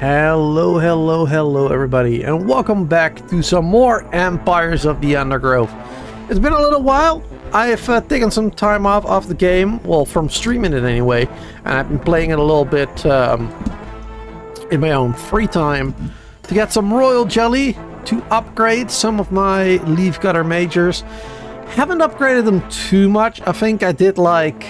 Hello, hello, hello everybody, and welcome back to some more Empires of the Undergrowth. It's been a little while. I have taken some time off the game, well, from streaming it anyway, and I've been playing it a little bit in my own free time to get some royal jelly to upgrade some of my leafcutter majors. Haven't upgraded them too much. I think I did like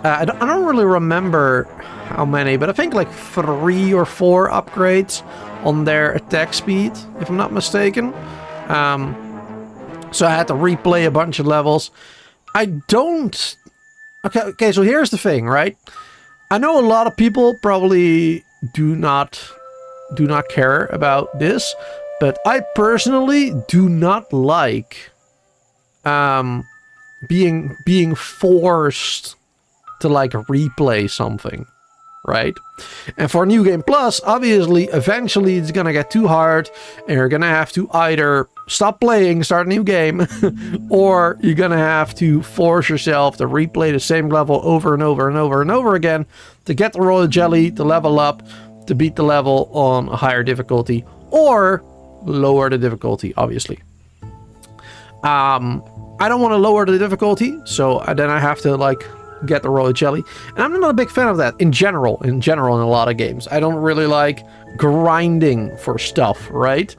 I don't really remember how many, but I think like 3 or 4 upgrades on their attack speed, if I'm not mistaken. So I had to replay a bunch of levels. I don't... Okay, so here's the thing, right? I know a lot of people probably do not care about this, but I personally do not like being forced to like replay something, right? And for New Game Plus, obviously eventually it's gonna get too hard and you're gonna have to either stop playing, start a new game, or you're gonna have to force yourself to replay the same level over and over and over and over again to get the royal jelly, to level up, to beat the level on a higher difficulty, or lower the difficulty, obviously. I don't want to lower the difficulty, so then I have to like get the royal jelly, and I'm not a big fan of that in general in a lot of games. I don't really like grinding for stuff, right?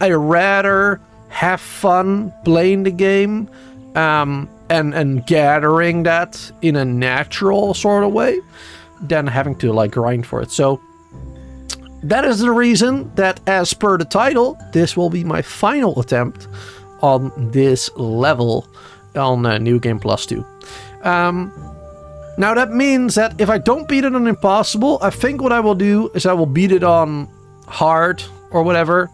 I rather have fun playing the game and gathering that in a natural sort of way than having to like grind for it. So that is the reason that, as per the title, this will be my final attempt on this level on New Game Plus 2. Now that means that if I don't beat it on Impossible, I think what I will do is I will beat it on Hard or whatever.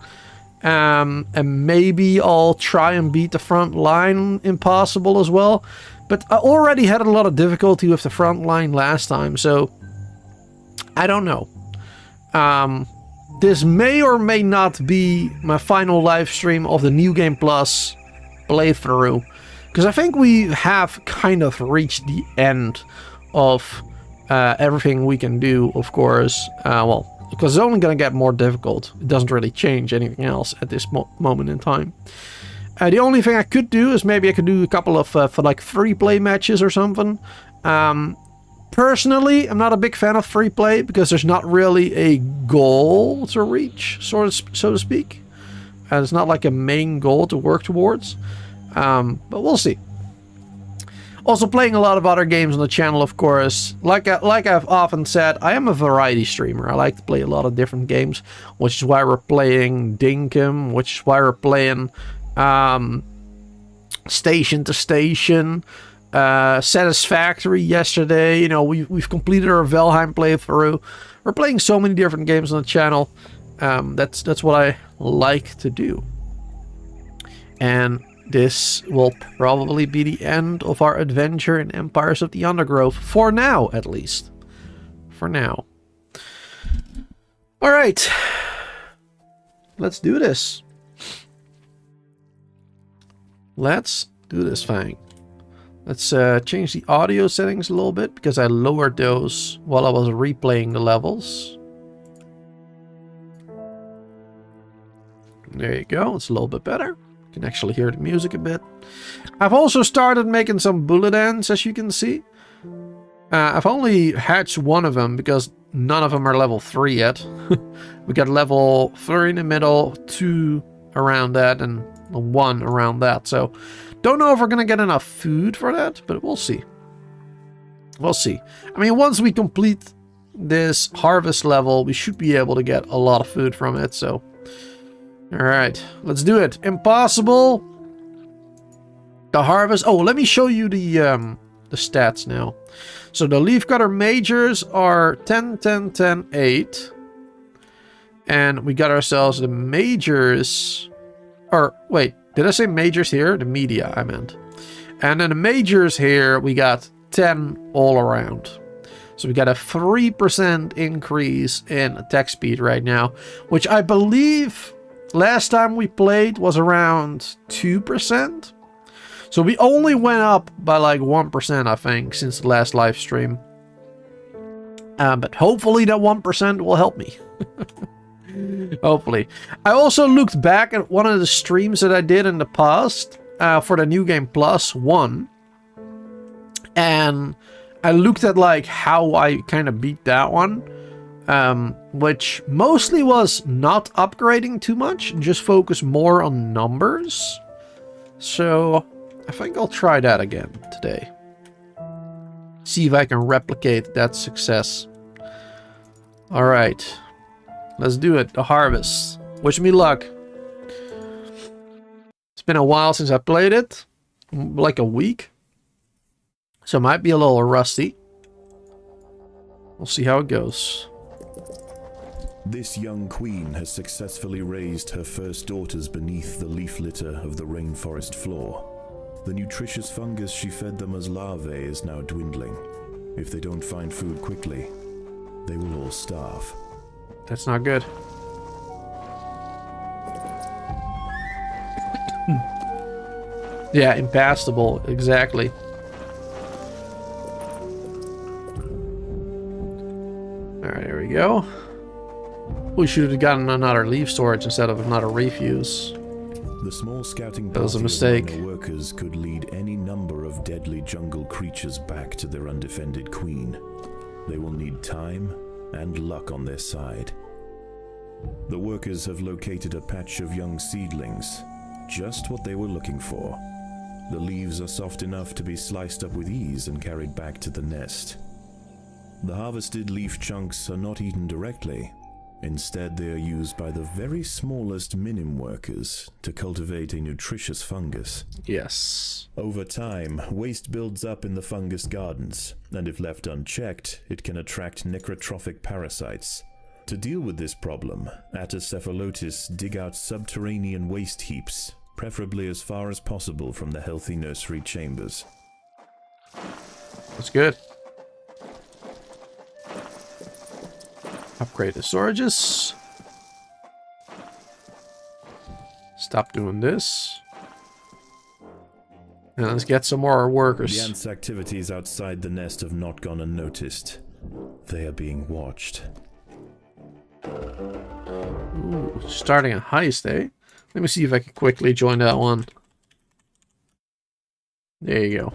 And maybe I'll try and beat the front line Impossible as well. But I already had a lot of difficulty with the front line last time, so I don't know. This may or may not be my final live stream of the New Game Plus playthrough, because I think we have kind of reached the end of everything we can do, of course. Well, because it's only going to get more difficult. It doesn't really change anything else at this moment in time. The only thing I could do is maybe I could do a couple of for like free play matches or something. Personally, I'm not a big fan of free play because there's not really a goal to reach, so to speak. And it's not like a main goal to work towards. But we'll see. Also playing a lot of other games on the channel, of course. Like I've often said, I am a variety streamer. I like to play a lot of different games, which is why we're playing Dinkum, which is why we're playing Station to Station, Satisfactory yesterday. You know, we've completed our Valheim playthrough. We're playing so many different games on the channel. That's what I like to do. And this will probably be the end of our adventure in Empires of the Undergrowth. For now, at least. For now. Alright. Let's do this. Let's do this thing. Let's change the audio settings a little bit, because I lowered those while I was replaying the levels. There you go. It's a little bit better. You can actually hear the music a bit. I've also started making some bullet ends, as you can see. I've only hatched one of them because none of them are level 3 yet. We got level 3 in the middle, 2 around that, and 1 around that. So don't know if we're gonna get enough food for that, but we'll see. We'll see. I mean, once we complete this harvest level, we should be able to get a lot of food from it. So alright, let's do it. Impossible. The harvest. Oh, let me show you the stats now. So the leafcutter majors are 10, 10, 10, 8. And we got ourselves the majors. Or, wait, did I say majors here? The media, I meant. And then the majors here, we got 10 all around. So we got a 3% increase in attack speed right now, which I believe last time we played was around 2%. So we only went up by like 1%, I think, since the last live stream. But hopefully that 1% will help me. Hopefully. I also looked back at one of the streams that I did in the past for the new GAME+1. And I looked at like how I kind of beat that one. Which mostly was not upgrading too much, just focus more on numbers. So I think I'll try that again today. See if I can replicate that success. Alright. Let's do it. The harvest. Wish me luck. It's been a while since I played it. Like a week. So it might be a little rusty. We'll see how it goes. This young queen has successfully raised her first daughters beneath the leaf litter of the rainforest floor. The nutritious fungus she fed them as larvae is now dwindling. If they don't find food quickly, they will all starve. That's not good. Yeah, impassable, exactly. Alright, here we go. We should have gotten another leaf storage instead of another refuse. The small scouting That was a party mistake. of minor workers could lead any number of deadly jungle creatures back to their undefended queen. They will need time and luck on their side. The workers have located a patch of young seedlings, just what they were looking for. The leaves are soft enough to be sliced up with ease and carried back to the nest. The harvested leaf chunks are not eaten directly. Instead, they are used by the very smallest minim workers to cultivate a nutritious fungus. Yes. Over time, waste builds up in the fungus gardens, and if left unchecked, it can attract necrotrophic parasites. To deal with this problem, Atacephalotes dig out subterranean waste heaps, preferably as far as possible from the healthy nursery chambers. That's good. Upgrade the storages. Stop doing this. And let's get some more workers. The ants' activities outside the nest have not gone unnoticed. They are being watched. Ooh, starting a heist, eh? Let me see if I can quickly join that one. There you go.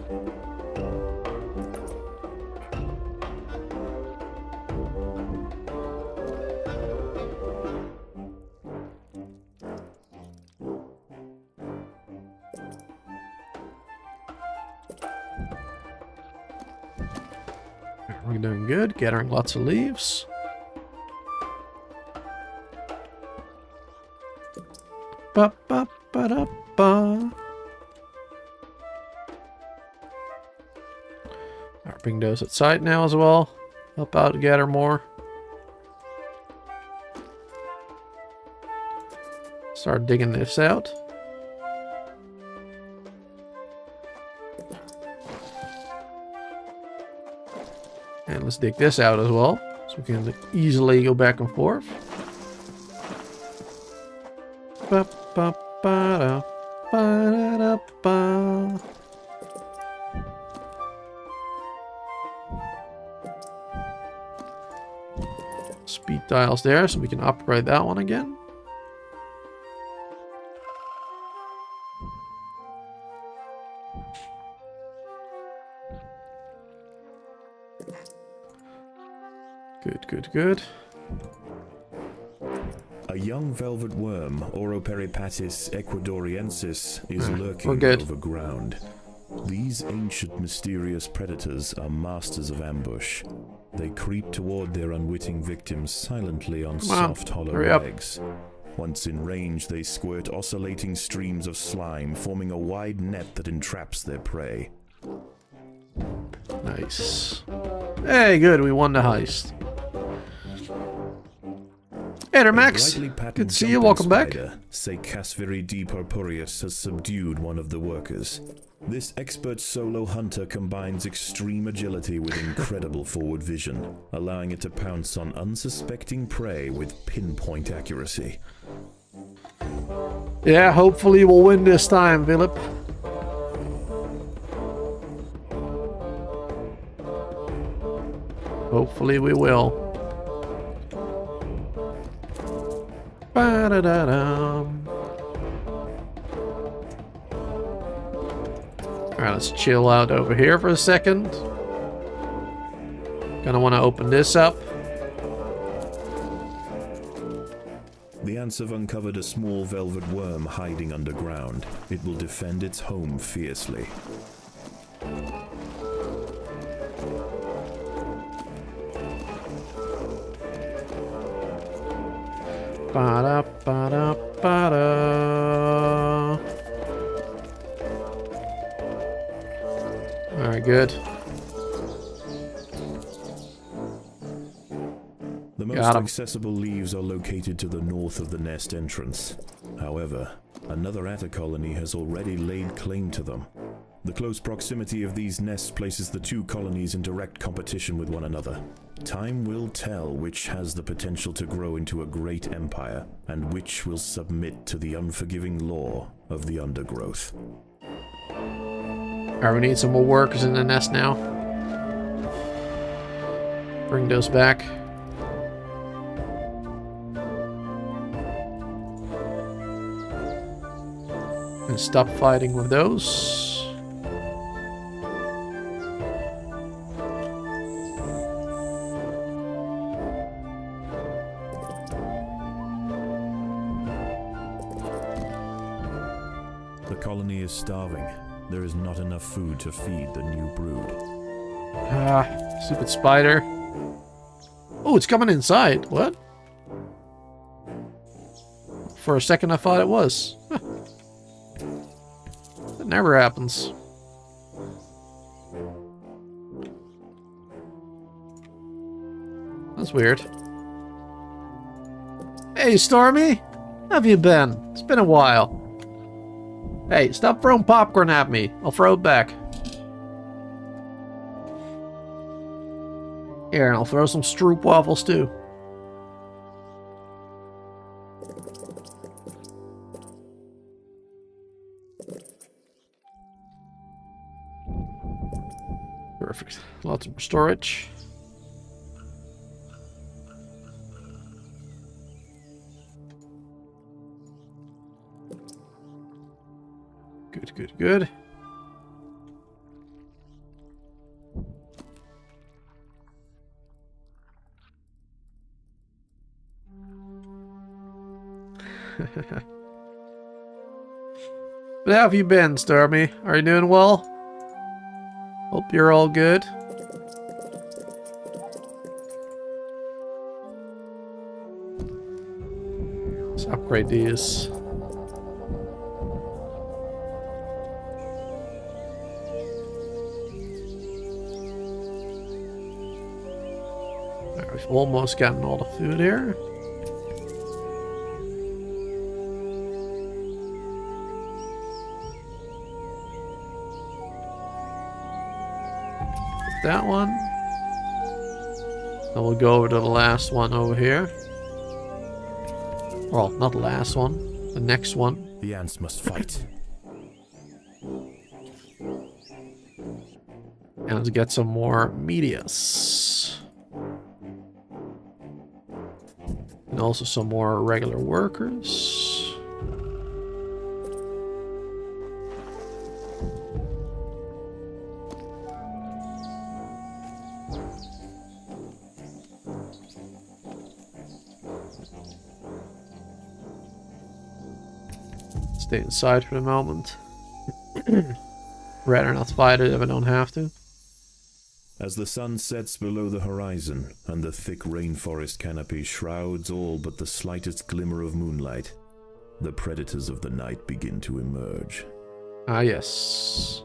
We're doing good, gathering lots of leaves. Ba ba ba da ba. I'll bring those outside now as well. Help out to gather more. Start digging this out. And let's dig this out as well, so we can easily go back and forth. Ba, ba, ba, da, ba, da, da, ba. Speed dials there, so we can upgrade that one again. Good, good, good. A young velvet worm, Oroperipatis ecuadoriensis, is we're lurking good. overground. These ancient mysterious predators are masters of ambush. They creep toward their unwitting victims silently on soft, hollow hurry up. legs. Once in range, they squirt oscillating streams of slime, forming a wide net that entraps their prey. Nice. Hey, good, we won the heist. Hey there, Max. Good to see you, welcome back. Secasviri D. Purpureus has subdued one of the workers. This expert solo hunter combines extreme agility with incredible forward vision, allowing it to pounce on unsuspecting prey with pinpoint accuracy. Yeah, hopefully we'll win this time, Philip. Hopefully we will. Ba-da-da-dum. Alright, let's chill out over here for a second. Gonna want to open this up. The ants have uncovered a small velvet worm hiding underground. It will defend its home fiercely. Ba-da, ba-da, ba-da. Alright, good. The most accessible leaves are located to the north of the nest entrance. However, another atta colony has already laid claim to them. The close proximity of these nests places the two colonies in direct competition with one another. Time will tell which has the potential to grow into a great empire, and which will submit to the unforgiving law of the undergrowth. Alright, we need some more workers in the nest now. Bring those back. And stop fighting with those. The colony is starving. There is not enough food to feed the new brood. Ah, stupid spider. Oh, it's coming inside. What? For a second I thought it was. Huh. That never happens. That's weird. Hey, Stormy! How have you been? It's been a while. Hey, stop throwing popcorn at me. I'll throw it back. Here, and I'll throw some stroop waffles too. Perfect. Lots of storage. Good, good, good. But how have you been, Stormy? Are you doing well? Hope you're all good. Let's upgrade these. We've almost gotten all the food here. That one. Then we'll go over to the last one over here. Well, not the last one. The next one. The ants must fight. And let's get some more medias. And also some more regular workers. Stay inside for the moment. Rather not fight it if I don't have to. As the sun sets below the horizon, and the thick rainforest canopy shrouds all but the slightest glimmer of moonlight, the predators of the night begin to emerge. Ah, yes.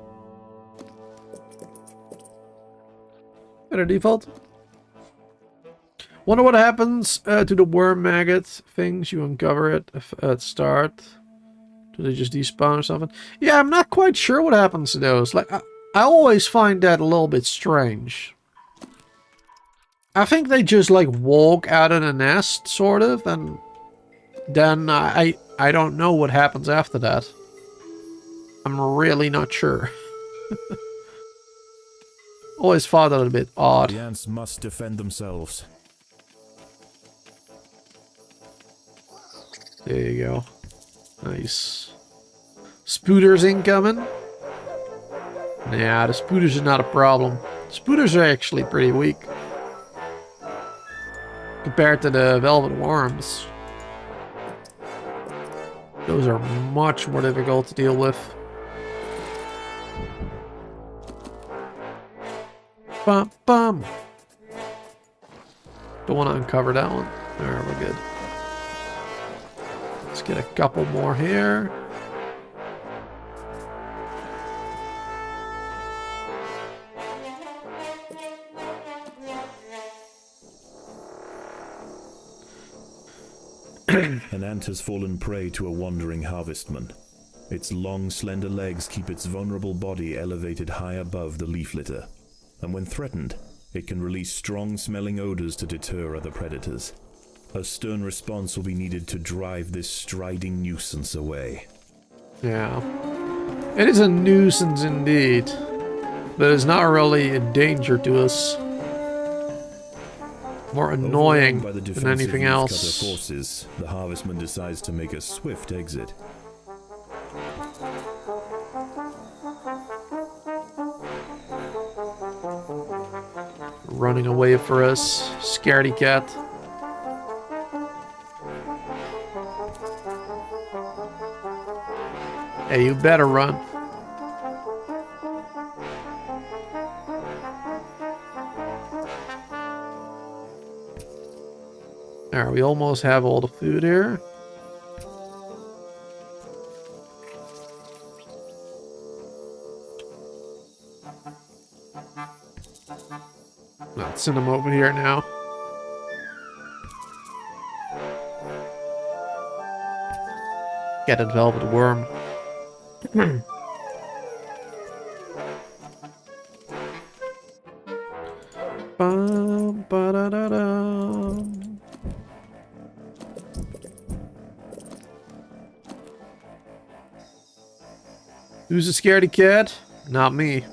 Better default. Wonder what happens to the worm maggot things. You uncover it at start. Do they just despawn or something? Yeah, I'm not quite sure what happens to those. Like, I always find that a little bit strange. I think they just like walk out of the nest, sort of, and then I don't know what happens after that. I'm really not sure. Always thought that a bit odd. The ants must defend themselves. There you go. Nice. Spooters incoming. Nah, the spooters is not a problem. Spooters are actually pretty weak. Compared to the velvet worms. Those are much more difficult to deal with. Bum, bum. Don't want to uncover that one. Alright, we're good. Let's get a couple more here. An ant has fallen prey to a wandering harvestman. Its long, slender legs keep its vulnerable body elevated high above the leaf litter, and when threatened, it can release strong-smelling odors to deter other predators. A stern response will be needed to drive this striding nuisance away. Yeah. It is a nuisance indeed, but it's not really a danger to us. More annoying by the than anything else. Forces, the harvestman decides to make a swift exit. Running away for us, scaredy cat. Hey, you better run. Alright, we almost have all the food here. Let's send them over here now. Get a velvet worm. Bum, ba-da-da-dum. Who's a scaredy cat? Not me.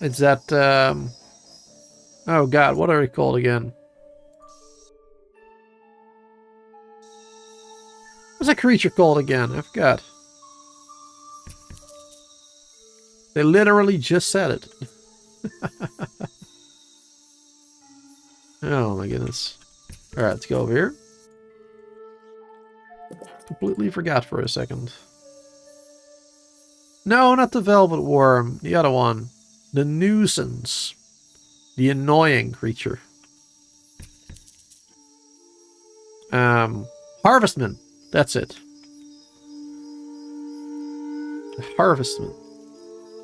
It's that, oh god, what are they called again? What's that creature called again? I forgot. They literally just said it. Oh my goodness. Alright, let's go over here. Completely forgot for a second. No, not the velvet worm. The other one. The nuisance. The annoying creature. Harvestman. That's it. The harvestman.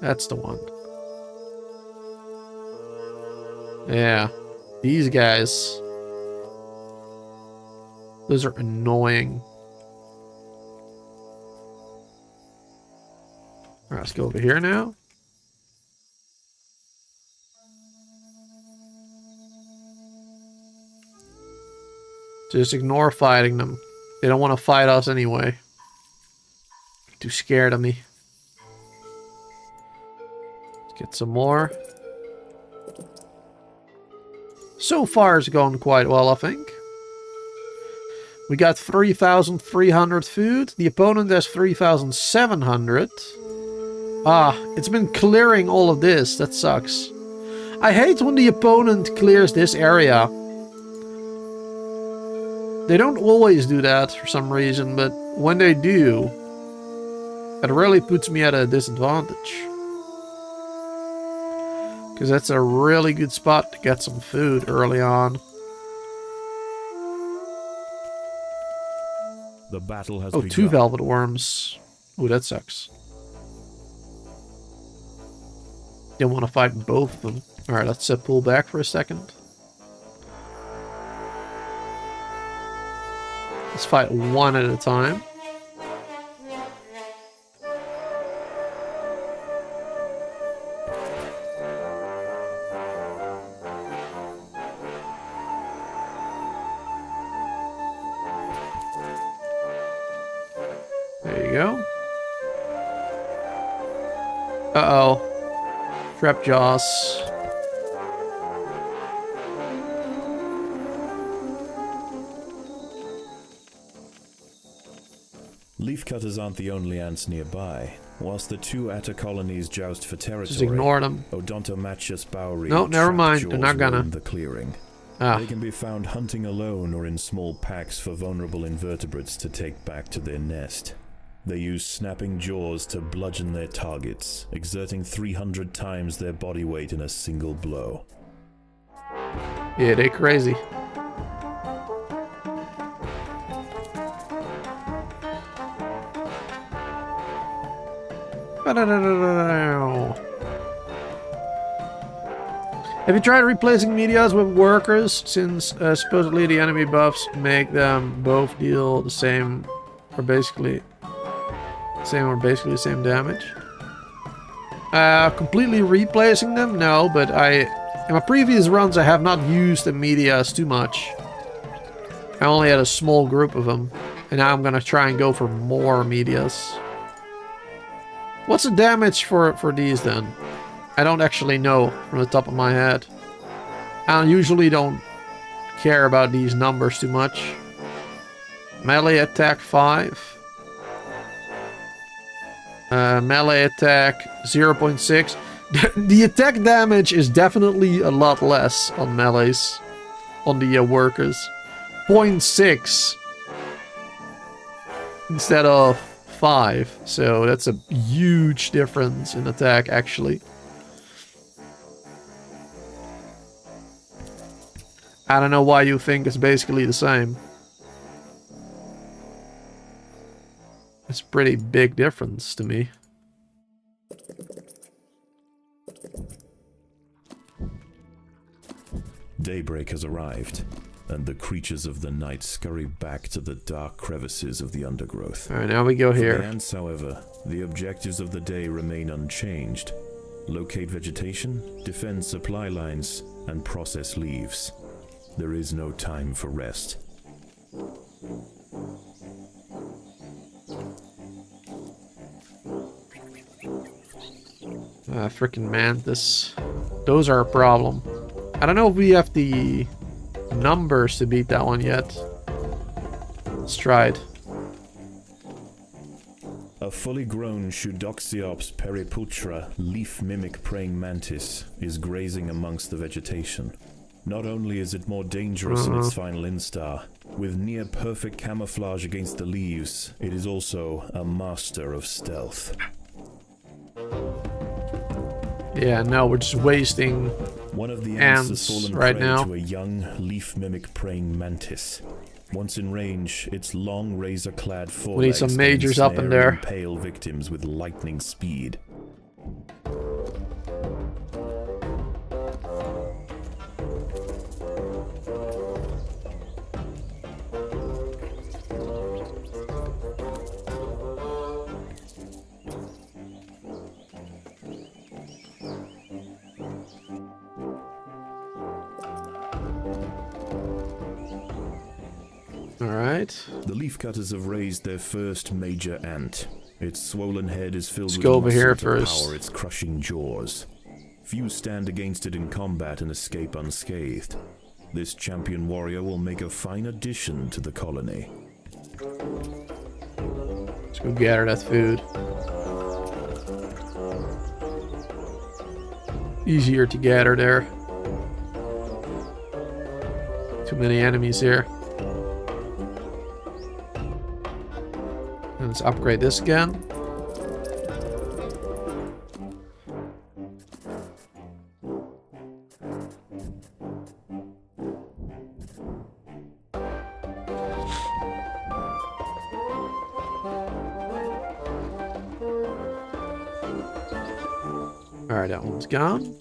That's the one. Yeah. These guys. Those are annoying. Alright, let's go over here now. Just ignore fighting them. They don't want to fight us anyway. Too scared of me. Let's get some more. So far it's going quite well, I think. We got 3,300 food. The opponent has 3,700. Ah, it's been clearing all of this. That sucks. I hate when the opponent clears this area. They don't always do that for some reason, but when they do, it really puts me at a disadvantage. Because that's a really good spot to get some food early on. The battle has begun. 2 velvet worms. Ooh, that sucks. Didn't want to fight both of them. Alright, let's pull back for a second. Let's fight one at a time. There you go. Uh-oh. Trap jaws. leafcutters aren't the only ants nearby. Whilst the two atta colonies joust for territory, Just ignore them. Odontomachus Bowery No, never mind. They're not gonna. roam the clearing. They can be found hunting alone or in small packs for vulnerable invertebrates to take back to their nest. They use snapping jaws to bludgeon their targets, exerting 300 times their body weight in a single blow. Yeah, they crazy. Have you tried replacing medias with workers, since supposedly the enemy buffs make them both deal the same, or basically the same damage? Completely replacing them? No, but in my previous runs I have not used the medias too much. I only had a small group of them, and now I'm gonna try and go for more medias. What's the damage for these then? I don't actually know from the top of my head. I usually don't care about these numbers too much. Melee attack 5. Melee attack 0.6. The attack damage is definitely a lot less on melees. On the workers. 0.6. Instead of 5. So that's a huge difference in attack actually. I don't know why you think it's basically the same. It's a pretty big difference to me. Daybreak has arrived, and the creatures of the night scurry back to the dark crevices of the undergrowth. Alright, now we go here. For the ants, however, the objectives of the day remain unchanged. Locate vegetation, defend supply lines, and process leaves. There is no time for rest. Frickin' mantis. Those are a problem. I don't know if we have the numbers to beat that one yet. Let's try it. A fully grown Schudoxiops periputra leaf mimic praying mantis is grazing amongst the vegetation. Not only is it more dangerous in its final instar, with near perfect camouflage against the leaves, it is also a master of stealth. Yeah, no, we're just wasting one of the ants has ants fallen right prey now. to a young leaf mimic praying mantis. Once in range, its long razor-clad forelegs We need some majors up in there. impale victims with lightning speed. Alright. The leafcutters have raised their first major ant. Its swollen head is filled Let's with go over muscle here to first. power its crushing jaws. Few stand against it in combat and escape unscathed. This champion warrior will make a fine addition to the colony. Let's go gather that food. Easier to gather there. Too many enemies here. And let's upgrade this again. Alright, that one's gone.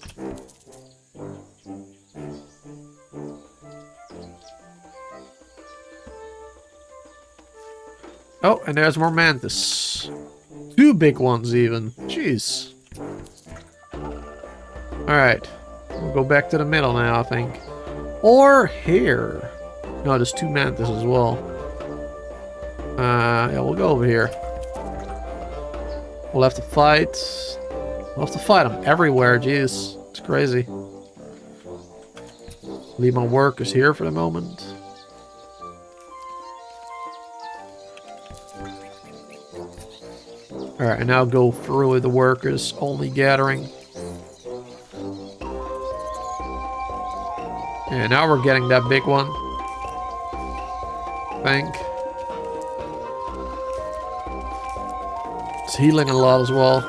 Oh, and there's more mantis. 2 big ones even. Jeez. Alright. We'll go back to the middle now, I think. Or here. No, there's 2 mantis as well. Yeah, we'll go over here. We'll have to fight. We'll have to fight them everywhere, jeez. It's crazy. Leave my workers here for the moment. Alright, and now go through with the workers, only gathering. Yeah, now we're getting that big one. I think. It's healing a lot as well.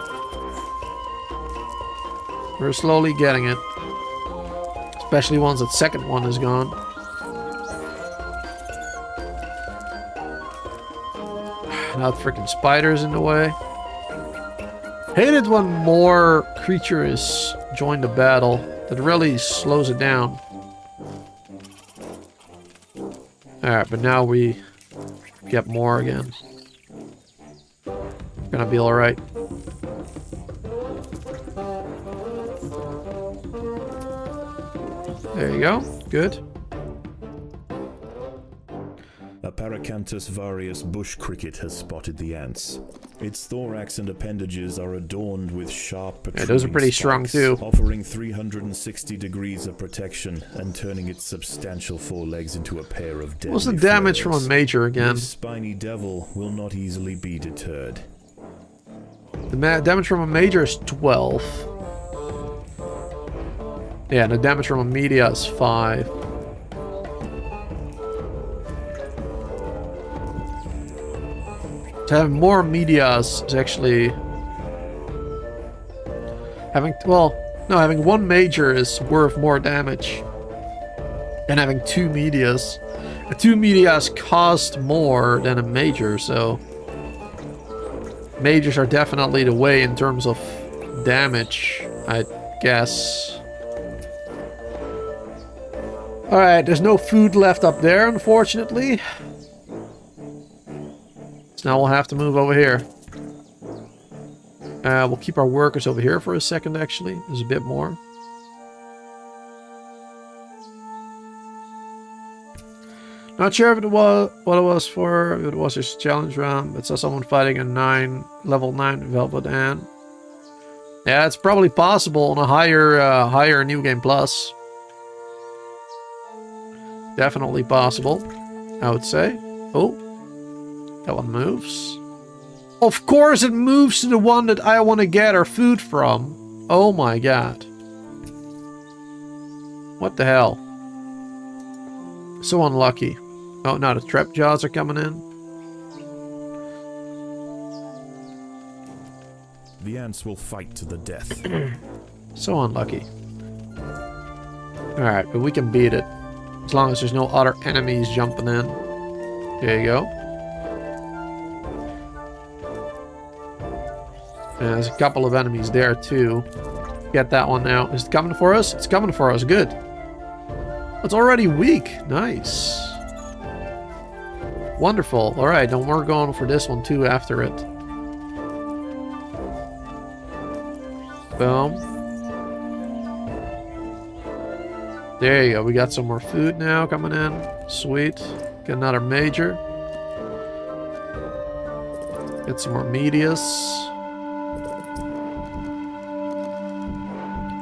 We're slowly getting it. Especially once that second one is gone. Now freaking spiders in the way. Hate it when more creatures join the battle. That really slows it down. Alright, but now we get more again. Gonna be alright. There you go. Good. A Paracanthus varius bush cricket has spotted the ants. Its thorax and appendages are adorned with sharp Yeah, those are pretty strong too. offering 360 degrees of protection and turning its substantial forelegs into a pair of deadly What's the damage from a flails. major again? This spiny devil will not easily be deterred. The damage from a major is 12. Yeah, and the damage from a media is 5. To have more medias is actually having one major is worth more damage than having 2 medias. 2 medias cost more than a major, so majors are definitely the way in terms of damage, I guess. Alright, there's no food left up there, unfortunately. So now we'll have to move over here. We'll keep our workers over here for a second, actually. There's a bit more. Not sure if it was what it was for. If it was his challenge round. It saw someone fighting a level 9 Velvet Ant. Yeah, it's probably possible on a higher New Game Plus. Definitely possible, I would say. Oh, that one moves. Of course it moves to the one that I want to get our food from. Oh my god. What the hell? So unlucky. Oh, now the trap jaws are coming in. The ants will fight to the death. So unlucky. Alright, but we can beat it. As long as there's no other enemies jumping in. There you go. And there's a couple of enemies there too. Get that one now. Is it coming for us? It's coming for us. Good. It's already weak. Nice. Wonderful. Alright, then we're going for this one too after it. Boom. There you go. We got some more food now coming in. Sweet. Get another major. Get some more medias.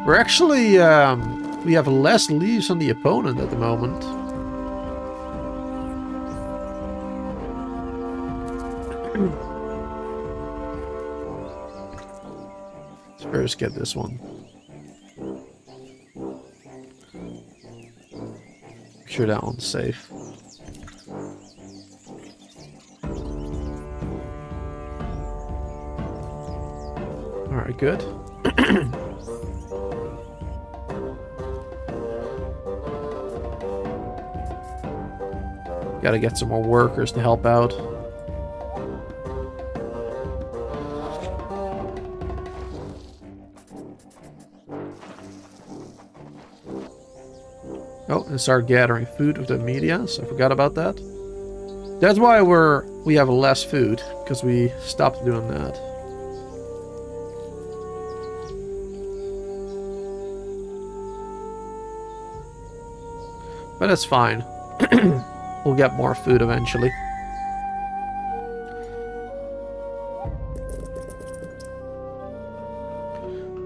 We're actually, we have less leaves on the opponent at the moment. Let's first get this one. Make sure that one's safe. Alright, good. Gotta get some more workers to help out. Oh, and start gathering food with the medias. I forgot about that. That's why we have less food, because we stopped doing that. But that's fine. We'll get more food eventually.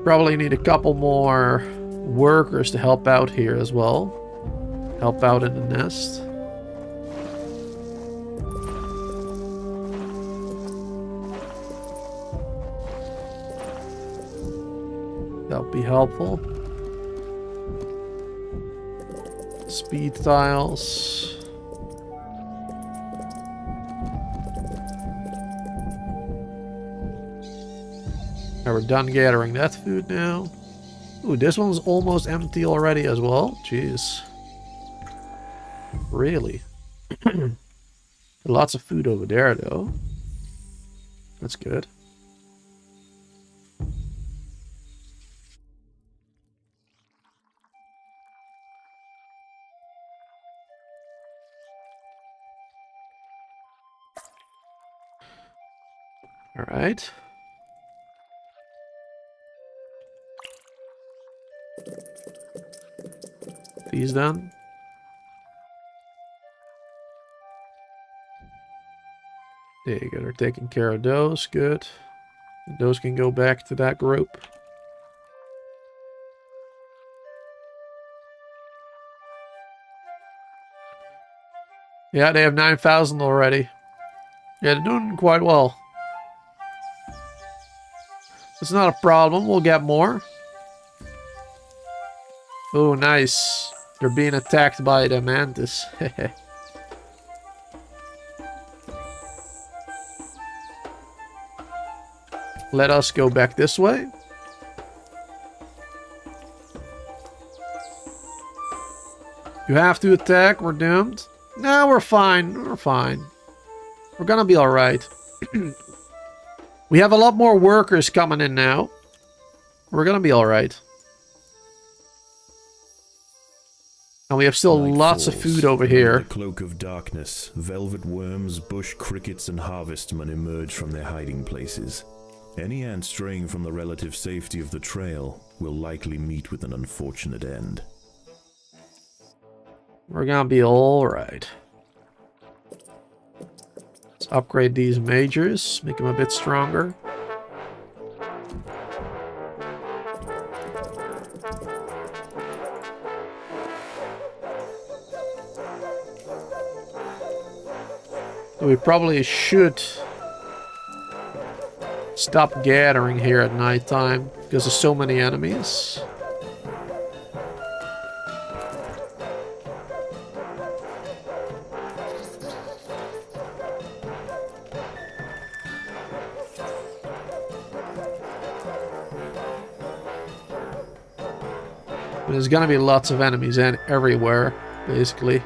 Probably need a couple more workers to help out here as well. Help out in the nest. That would be helpful. Speed tiles. Now we're done gathering that food now. Ooh, this one's almost empty already as well. Jeez. Really? Lots of food over there, though. That's good. All right. These done. There you go. They're taking care of those. Good. Those can go back to that group. Yeah, they have 9,000 already. Yeah, they're doing quite well. It's not a problem. We'll get more. Oh, nice. They're being attacked by the mantis. Let us go back this way. You have to attack. We're doomed. No, we're fine. We're fine. We're gonna be alright. We have a lot more workers coming in now. We're gonna be alright. And we have still lots of food over here. The cloak of darkness, velvet worms, bush crickets, and harvestmen emerge from their hiding places. Any ant straying from the relative safety of the trail will likely meet with an unfortunate end. We're gonna be alright. Let's upgrade these majors, make them a bit stronger. We probably should stop gathering here at nighttime because there's so many enemies. There's gonna be lots of enemies everywhere, basically.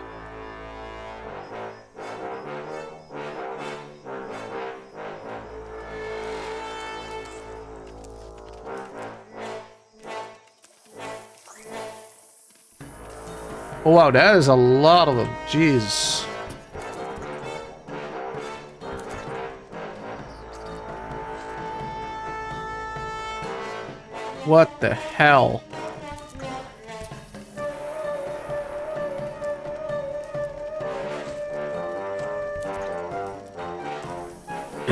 Oh wow, that is a lot of them. Jeez. What the hell?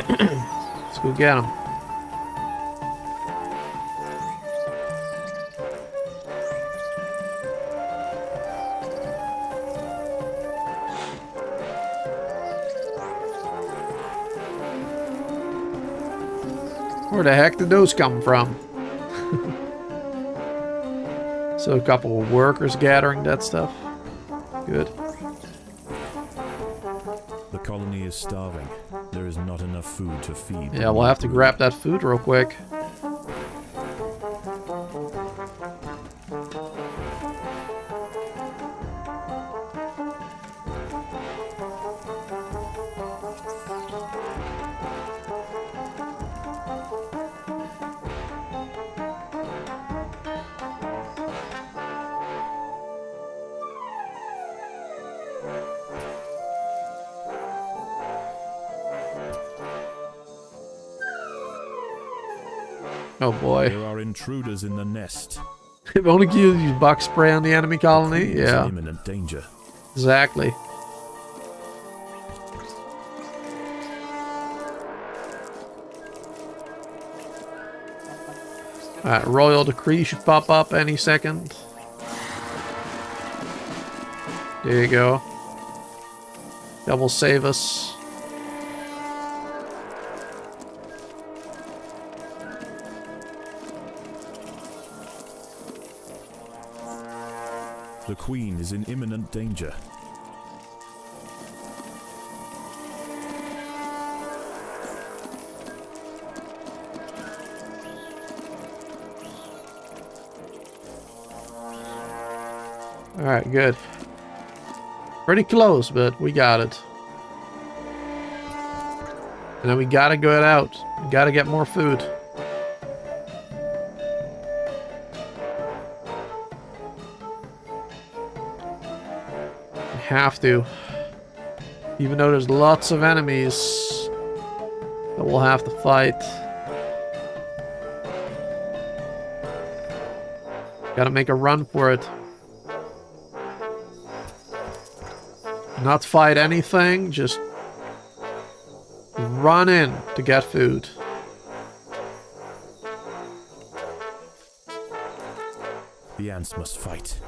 Let's go get him. Where the heck did those come from? So a couple of workers gathering that stuff. Good. The colony is starving. There is not enough food to feed. Yeah, we'll have to grab that food real quick. Oh boy. There are intruders in the nest. If only you use bug spray on the enemy colony. Yeah. Imminent danger. Exactly. Alright, Royal Decree should pop up any second. There you go. That will save us. The queen is in imminent danger. Alright, good. Pretty close, but we got it. And then we gotta go out. We gotta get more food. We have to. Even though there's lots of enemies that we'll have to fight. Gotta make a run for it. Not fight anything, just run in to get food. The ants must fight.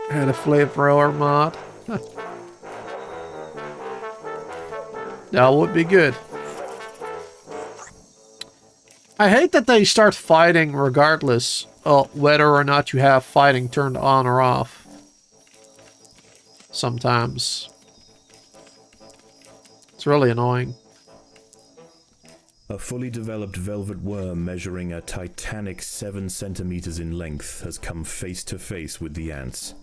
And a flamethrower mod. That would be good. I hate that they start fighting regardless of whether or not you have fighting turned on or off. Sometimes. It's really annoying. A fully developed velvet worm measuring a titanic 7 centimeters in length has come face to face with the ants.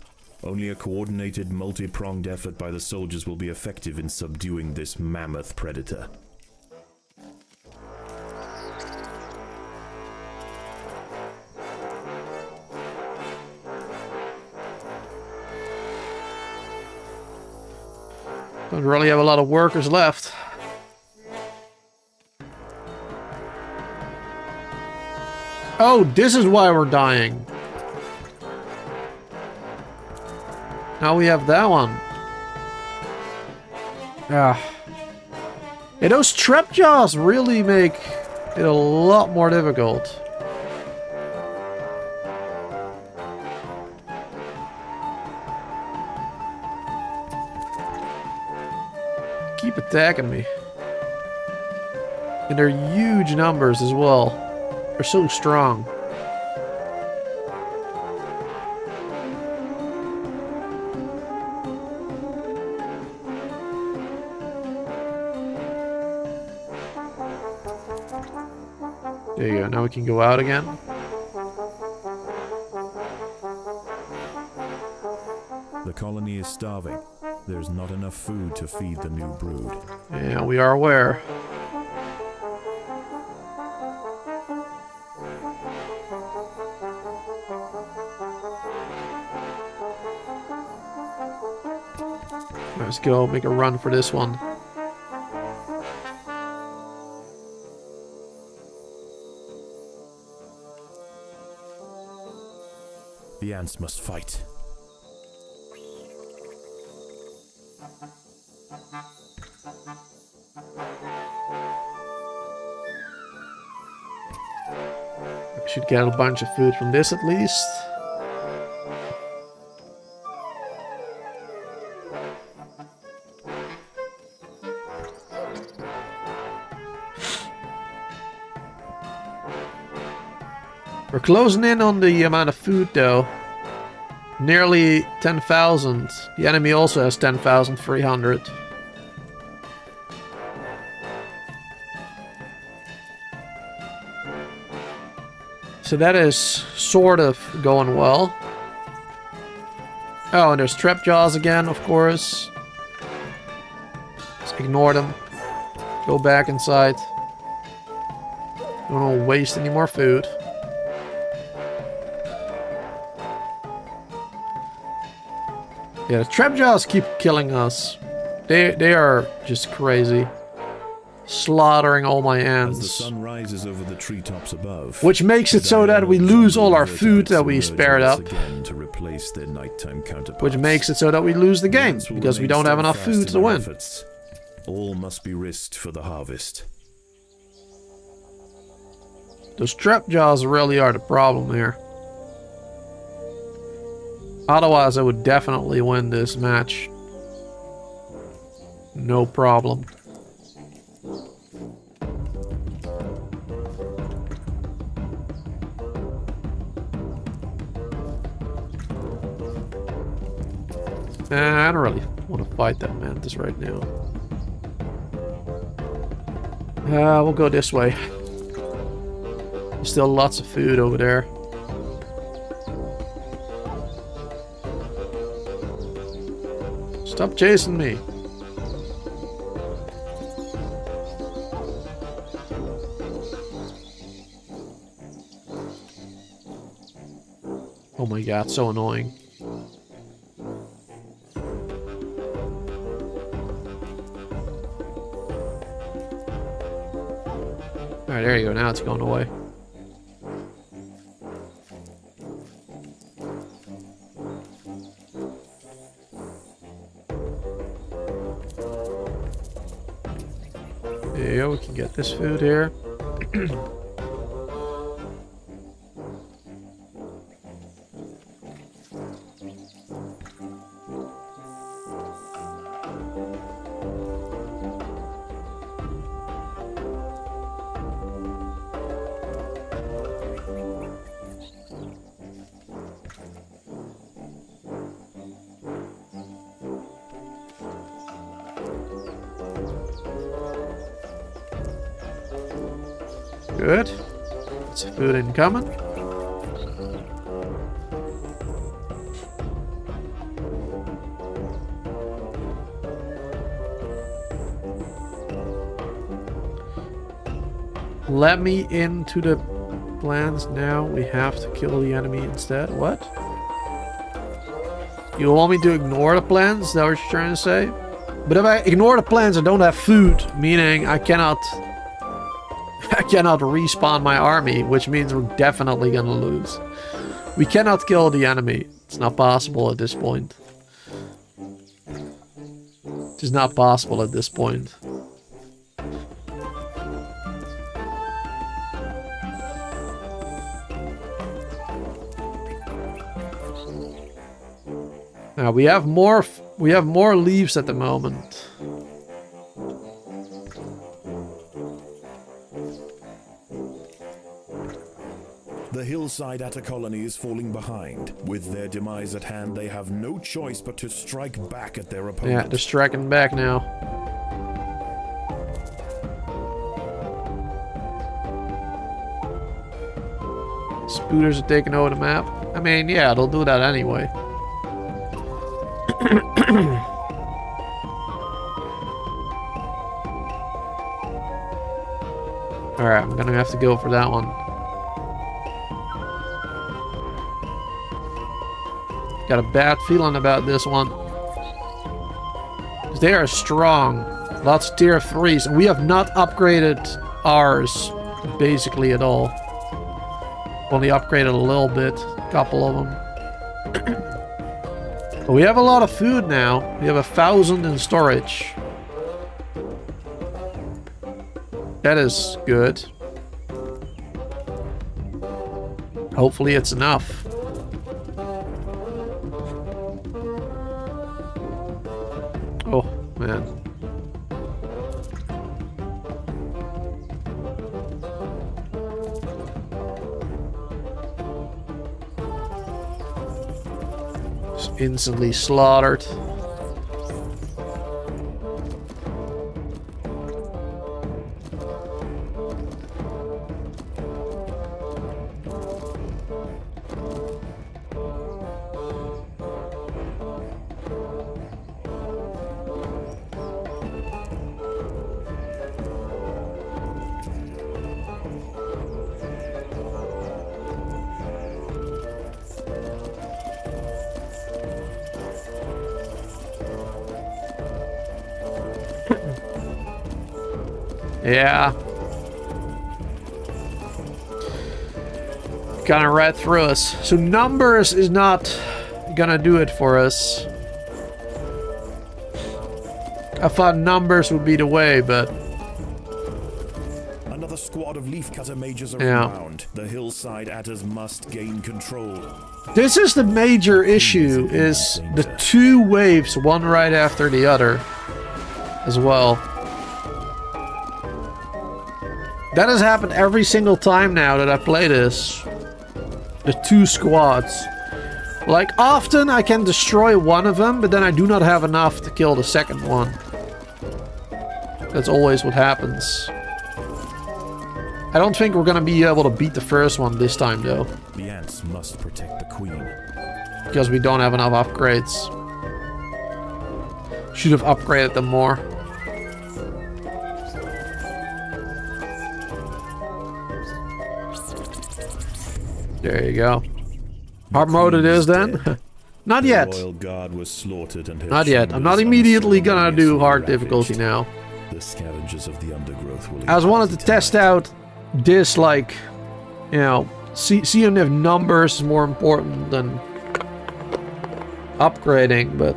Only a coordinated, multi-pronged effort by the soldiers will be effective in subduing this mammoth predator. Don't really have a lot of workers left. Oh, this is why we're dying. Now we have that one. Ah. Yeah, those trap jaws really make it a lot more difficult. Keep attacking me. And they're huge numbers as well. They're so strong. There you go. Now we can go out again. The colony is starving. There's not enough food to feed the new brood. Yeah, we are aware. Let's go make a run for this one. The ants must fight. We should get a bunch of food from this at least. We're closing in on the amount of food though. Nearly 10,000. The enemy also has 10,300. So that is sort of going well. Oh, and there's trap jaws again, of course. Just ignore them. Go back inside. Don't want to waste any more food. Yeah, the trap jaws keep killing us. They are just crazy. Slaughtering all my ants. As the sun rises over the treetops above, which makes it so that we lose all our food that we spared up. To replace their nighttime counterparts. Which makes it so that we lose the game, because we don't have enough food to win. Efforts. All must be risked for the harvest. Those trap jaws really are the problem here. Otherwise, I would definitely win this match. No problem. I don't really want to fight that mantis right now. We'll go this way. There's still lots of food over there. Stop chasing me. Oh my god, so annoying. Alright, there you go. Now it's going away. There you go. We can get this food here. Good. It's food incoming. Let me into the plans now. We have to kill the enemy instead. What? You want me to ignore the plans? Is that what you're trying to say? But if I ignore the plans, I don't have food, meaning I cannot respawn my army, which means we're definitely gonna lose. We cannot kill the enemy. It's not possible at this point. It is not possible at this point. Now we have more leaves at the moment. The hillside atta colony is falling behind. With their demise at hand, they have no choice but to strike back at their opponent. Yeah, they're striking back now. Spooters are taking over the map. I mean, yeah, they'll do that anyway. Alright, I'm gonna have to go for that one. Got a bad feeling about this one. They are strong. Lots of tier 3s. And we have not upgraded ours basically at all. Only upgraded a little bit. A couple of them. But we have a lot of food now. We have 1,000 in storage. That is good. Hopefully it's enough. Oh, man. Just instantly slaughtered. Yeah. Kind of right through us. So numbers is not gonna do it for us. I thought numbers would be the way, but... Another squad of leafcutter mages are around. The hillside atters must gain control. This is the major issue, is the two waves, one right after the other, as well. That has happened every single time now that I play this. The two squads. Like, often I can destroy one of them, but then I do not have enough to kill the second one. That's always what happens. I don't think we're gonna be able to beat the first one this time, though. The ants must protect the queen. Because we don't have enough upgrades. Should have upgraded them more. There you go. Hard mode it is then. Not yet. The royal guard was slaughtered and Not yet. I'm not immediately gonna do hard difficulty now. The scavengers of the undergrowth will I just wanted to test out this, like, you know, seeing if numbers is more important than upgrading, but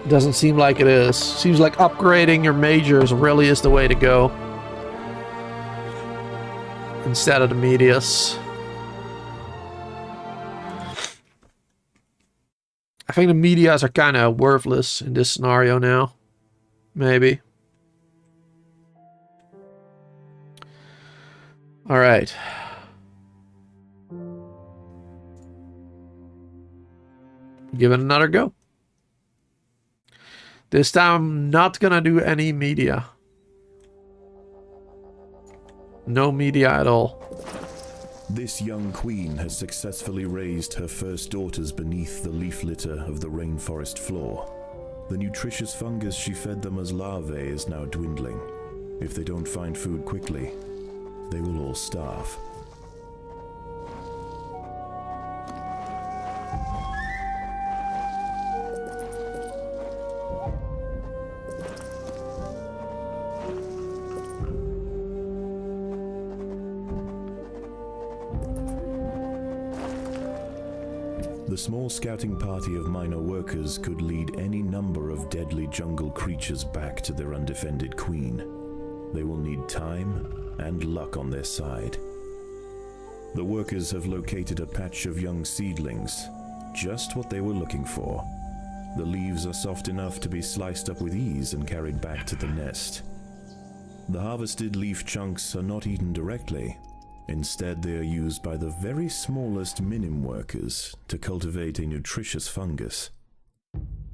it doesn't seem like it is. Seems like upgrading your majors really is the way to go. Instead of the medias. I think the medias are kind of worthless in this scenario now. Maybe. Alright. Give it another go. This time I'm not gonna do any media. No media at all. This young queen has successfully raised her first daughters beneath the leaf litter of the rainforest floor. The nutritious fungus she fed them as larvae is now dwindling. If they don't find food quickly, they will all starve. The small scouting party of minor workers could lead any number of deadly jungle creatures back to their undefended queen. They will need time and luck on their side. The workers have located a patch of young seedlings, just what they were looking for. The leaves are soft enough to be sliced up with ease and carried back to the nest. The harvested leaf chunks are not eaten directly. Instead, they are used by the very smallest minim workers to cultivate a nutritious fungus.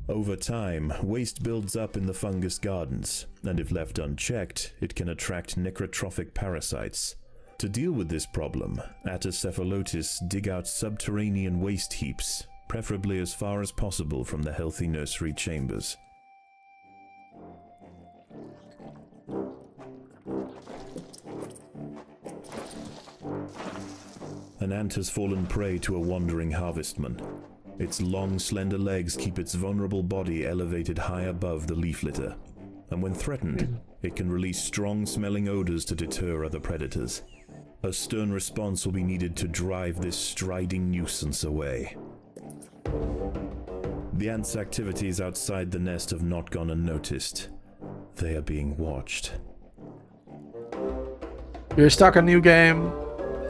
Over time, waste builds up in the fungus gardens, and if left unchecked, it can attract necrotrophic parasites. To deal with this problem, Atacephalotes dig out subterranean waste heaps, preferably as far as possible from the healthy nursery chambers. An ant has fallen prey to a wandering harvestman. Its long, slender legs keep its vulnerable body elevated high above the leaf litter, and when threatened, it can release strong-smelling odors to deter other predators. A stern response will be needed to drive this striding nuisance away. The ant's activities outside the nest have not gone unnoticed. They are being watched. You're stuck a new game.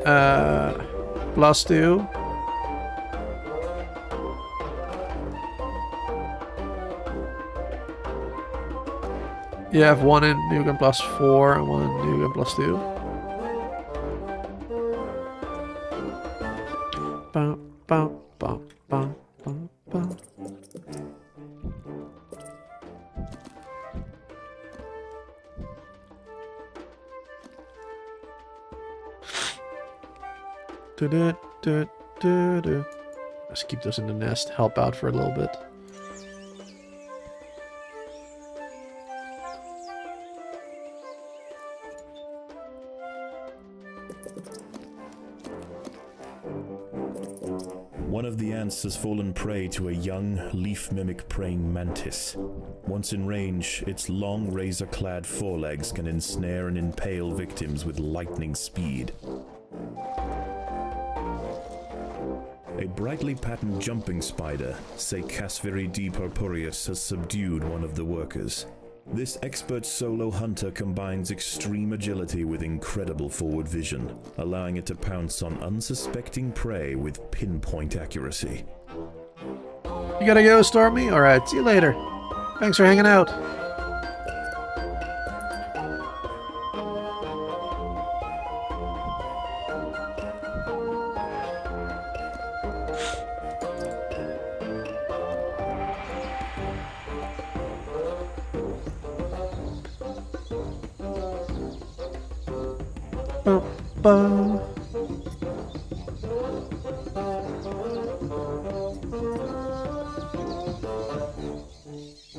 +2. You have one in New Game +4 and one in New Game +2. Bum, bum, bum, bum, bum, bum. Let's keep those in the nest, help out for a little bit. One of the ants has fallen prey to a young, leaf-mimic praying mantis. Once in range, its long, razor-clad forelegs can ensnare and impale victims with lightning speed. A brightly patterned jumping spider, Casviridae purpureus, has subdued one of the workers. This expert solo hunter combines extreme agility with incredible forward vision, allowing it to pounce on unsuspecting prey with pinpoint accuracy. You gotta go, Stormy? Alright, see you later. Thanks for hanging out. Ba-ba-ba.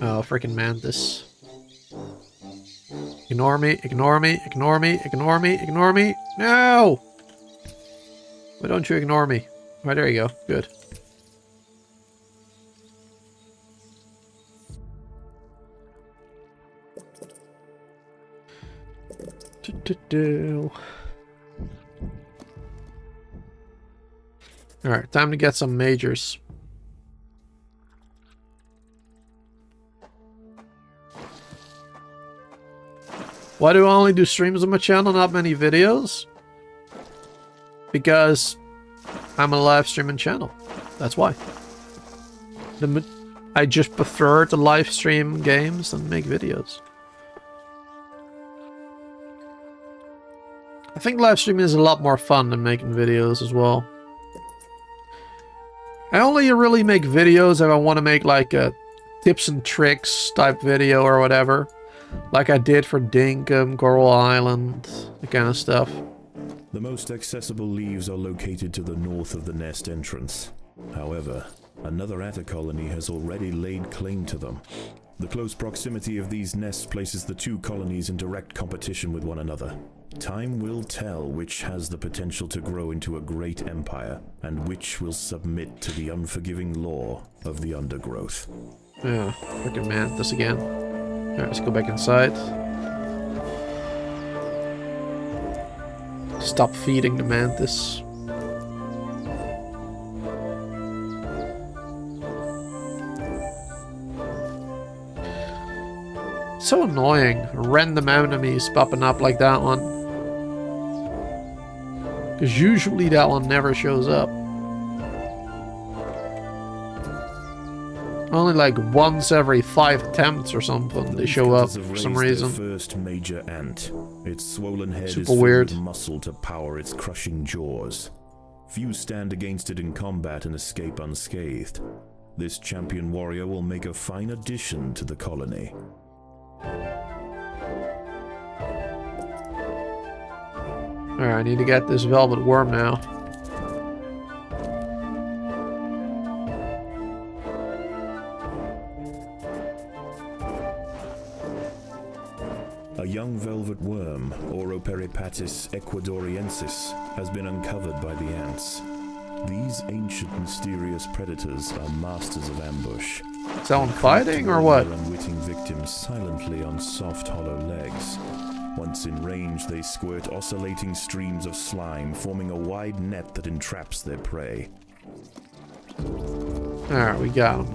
Oh, freaking mantis. Ignore me, ignore me, ignore me, ignore me, ignore me. No! Why don't you ignore me? Right, there you go. Good. Alright, time to get some majors. Why do I only do streams on my channel, not many videos? Because I'm a live streaming channel. That's why. I just prefer to live stream games than make videos. I think live streaming is a lot more fun than making videos as well. I only really make videos if I want to make like a tips and tricks type video or whatever. Like I did for Dinkum, Coral Island, that kind of stuff. The most accessible leaves are located to the north of the nest entrance. However, another atta colony has already laid claim to them. The close proximity of these nests places the two colonies in direct competition with one another. Time will tell which has the potential to grow into a great empire, and which will submit to the unforgiving law of the undergrowth. Yeah, freaking mantis again. Alright, let's go back inside. Stop feeding the mantis. So annoying. Random enemies popping up like that one. Because usually that one never shows up. Only like once every 5 attempts or something they show up for some reason. First major ant. Its swollen head Super is filled weird. with muscle to power its crushing jaws. Few stand against it in combat and escape unscathed. This champion warrior will make a fine addition to the colony. Alright, I need to get this velvet worm now. A young velvet worm, Oroperipatis ecuadoriensis, has been uncovered by the ants. These ancient mysterious predators are masters of ambush. Is that one fighting or what? Their unwitting victims silently on soft, hollow legs. Once in range, they squirt oscillating streams of slime, forming a wide net that entraps their prey. Alright, we got him.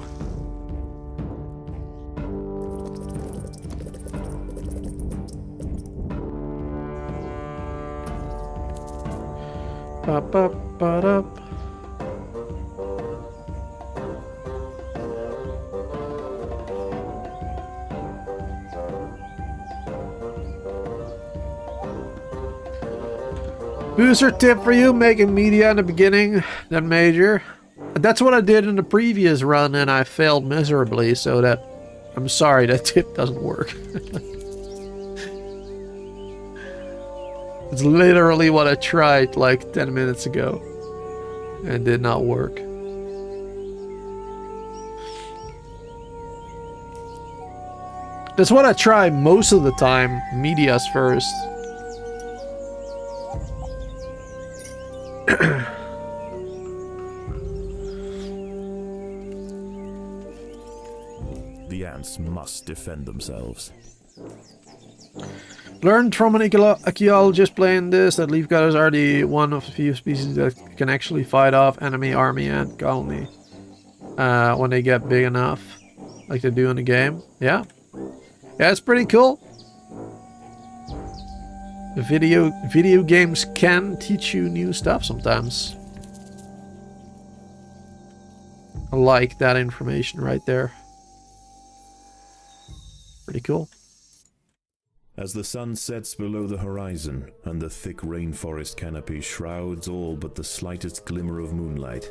Ba-ba-ba-da-ba. Booster tip for you, making media in the beginning, then major. That's what I did in the previous run and I failed miserably, so that... I'm sorry, that tip doesn't work. It's literally what I tried like 10 minutes ago. And did not work. That's what I try most of the time, medias first. The ants must defend themselves. Learned from an archaeologist playing this that leafcutters are the one of the few species that can actually fight off enemy army ant colony when they get big enough, like they do in the game. Yeah, it's pretty cool. Video games can teach you new stuff sometimes. I like that information right there. Pretty cool. As the sun sets below the horizon, and the thick rainforest canopy shrouds all but the slightest glimmer of moonlight,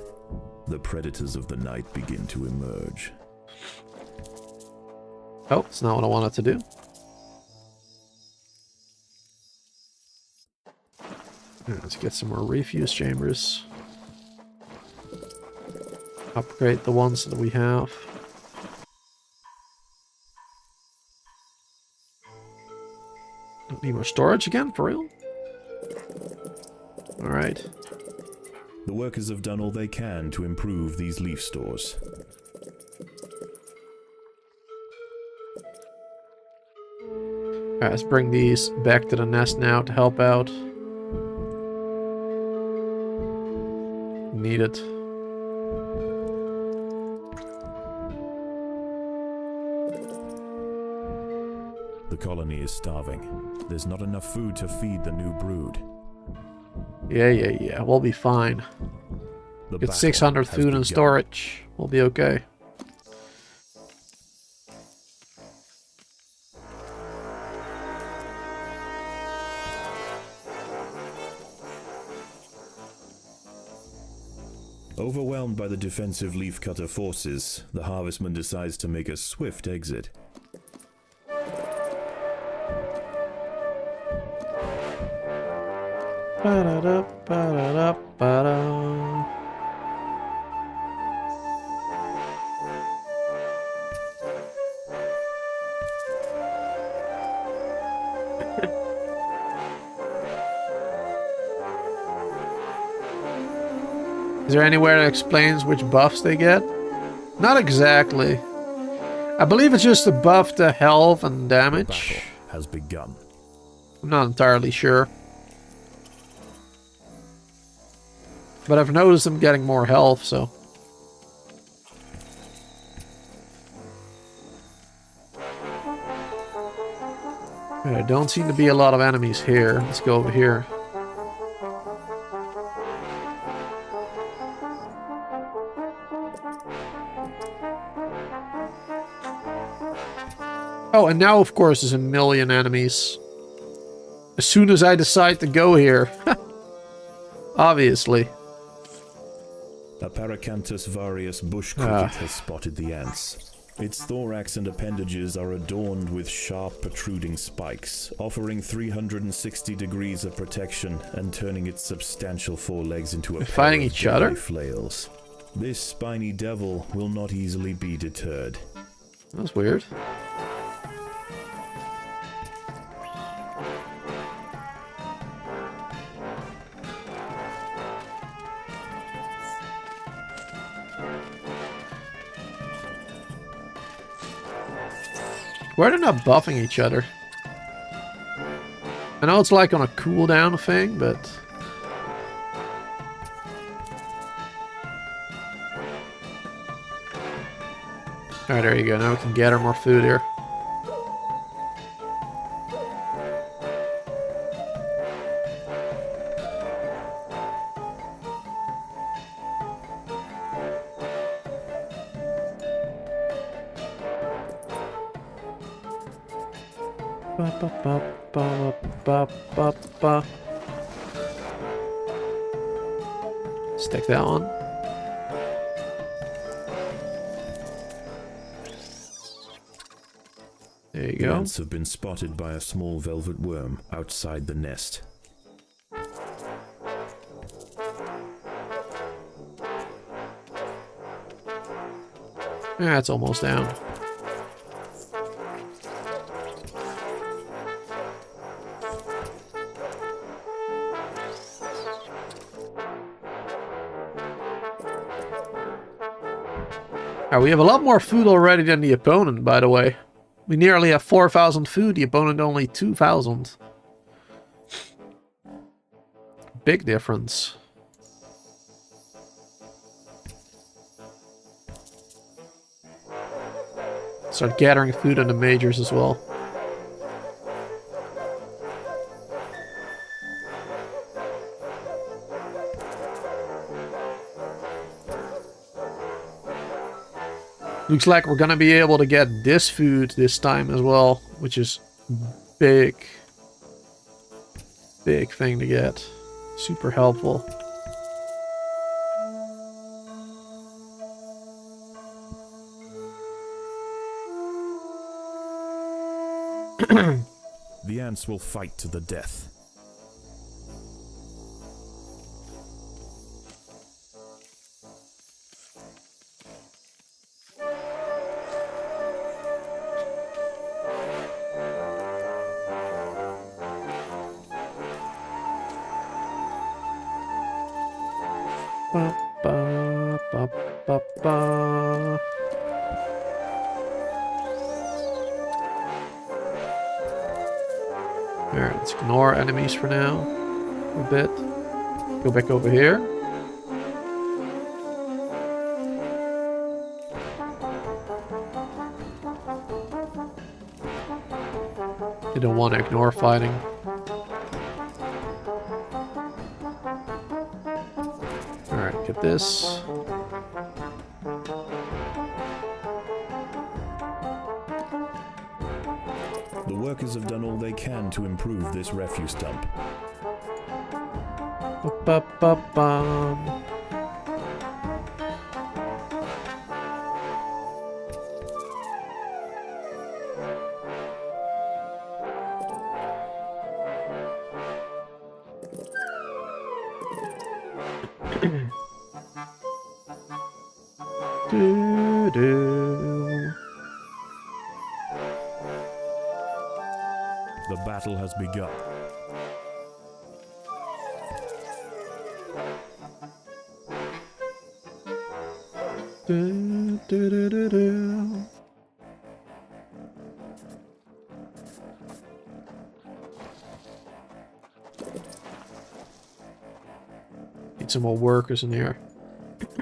the predators of the night begin to emerge. Oh, it's not what I wanted to do. Let's get some more refuse chambers. Upgrade the ones that we have. Don't need more storage again, for real? Alright. The workers have done all they can to improve these leaf stores. Alright, let's bring these back to the nest now to help out. Need it. The colony is starving. There's not enough food to feed the new brood. Yeah. We'll be fine. The Get battle 600 has food in begun. storage. We'll be okay. Overwhelmed by the defensive leafcutter forces, the harvestman decides to make a swift exit. Ba-da-da, ba-da-da, ba-da. Is there anywhere that explains which buffs they get? Not exactly. I believe it's just a buff to health and The damage. battle has begun. I'm not entirely sure. But I've noticed them getting more health, so. There don't seem to be a lot of enemies here. Let's go over here. Oh, and now, of course, there's a million enemies. As soon as I decide to go here. Obviously. A Paracanthus varius bush cricket has spotted the ants. Its thorax and appendages are adorned with sharp protruding spikes, offering 360 degrees of protection and turning its substantial forelegs into a They're pair fighting of each other? deadly flails. This spiny devil will not easily be deterred. That's weird. Why are they not buffing each other? I know it's like on a cooldown thing, but... Alright, there you go. Now we can gather more food here. Stick that on. There you The go. ants have been spotted by a small velvet worm outside the nest. Yeah, it's almost down. We have a lot more food already than the opponent, by the way. We nearly have 4,000 food, the opponent only 2,000. Big difference. Start gathering food on the majors as well. Looks like we're gonna be able to get this food this time as well, which is big. Big thing to get. Super helpful. The ants will fight to the death. Ba, ba, ba, ba, ba. Alright, let's ignore enemies for now. A bit. Go back over here. You don't want to ignore fighting. Alright, get this. The workers have done all they can to improve this refuse dump. Ba-ba-ba-bum. Do-do. The battle has begun. Do-do-do-do-do. Need some more workers in here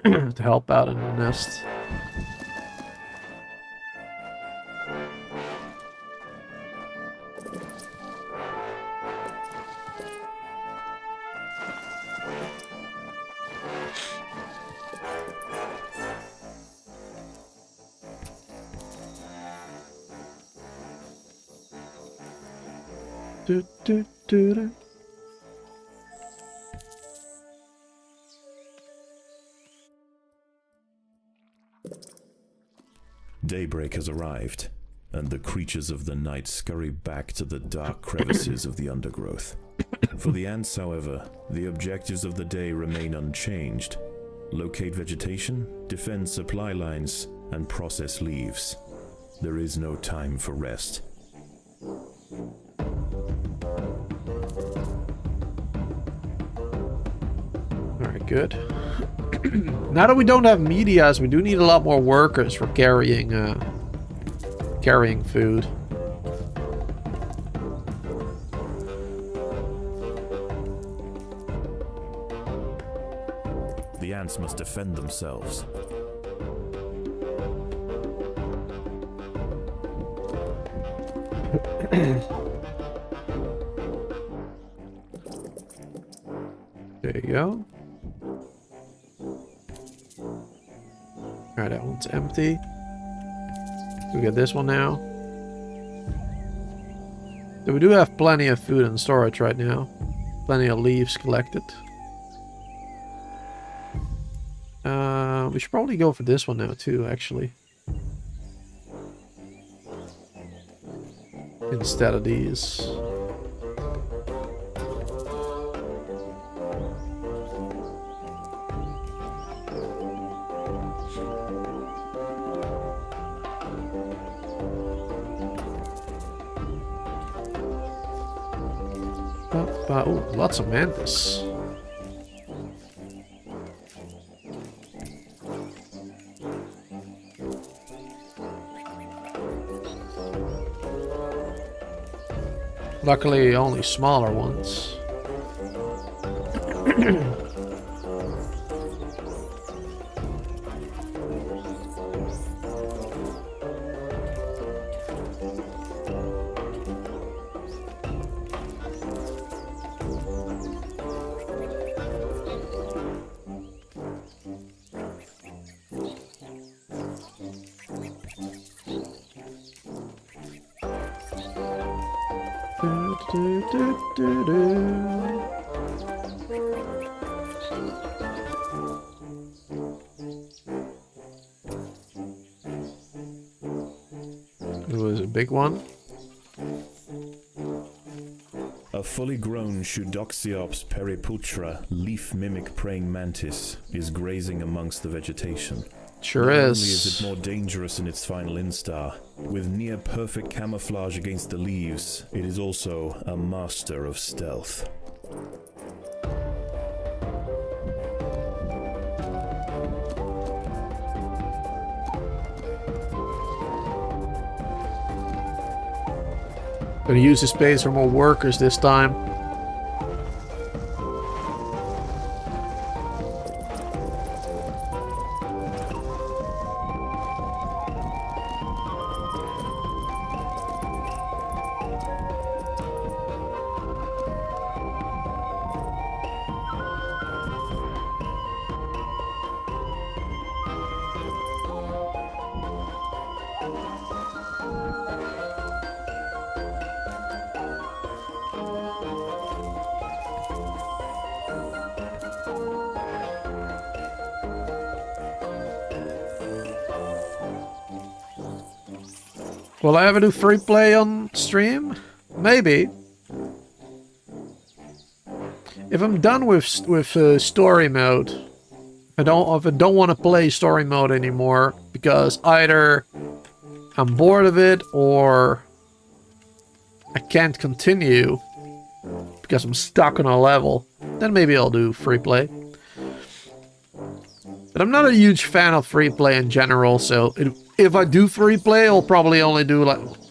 to help out in the nest. Do, do, do, do. Daybreak has arrived, and the creatures of the night scurry back to the dark crevices of the undergrowth. For the ants, however, the objectives of the day remain unchanged. Locate vegetation, defend supply lines, and process leaves. There is no time for rest. Alright, good. Now that we don't have medias, we do need a lot more workers for carrying food. The ants must defend themselves. There you go. Alright, that one's empty. We get this one now. So we do have plenty of food in storage right now. Plenty of leaves collected. We should probably go for this one now too, actually. Instead of these. Oh, lots of mantis. Luckily, only smaller ones. It was a big one. A fully grown Shudoxiops periputra leaf mimic praying mantis is grazing amongst the vegetation. Sure Not is. only is it more dangerous in its final instar, with near perfect camouflage against the leaves, it is also a master of stealth. Gonna use the space for more workers this time. Will I ever do free play on stream? Maybe. If I'm done with story mode, if I don't want to play story mode anymore because either I'm bored of it or I can't continue because I'm stuck on a level, then maybe I'll do free play. But I'm not a huge fan of free play in general, so if I do free play, I'll probably only do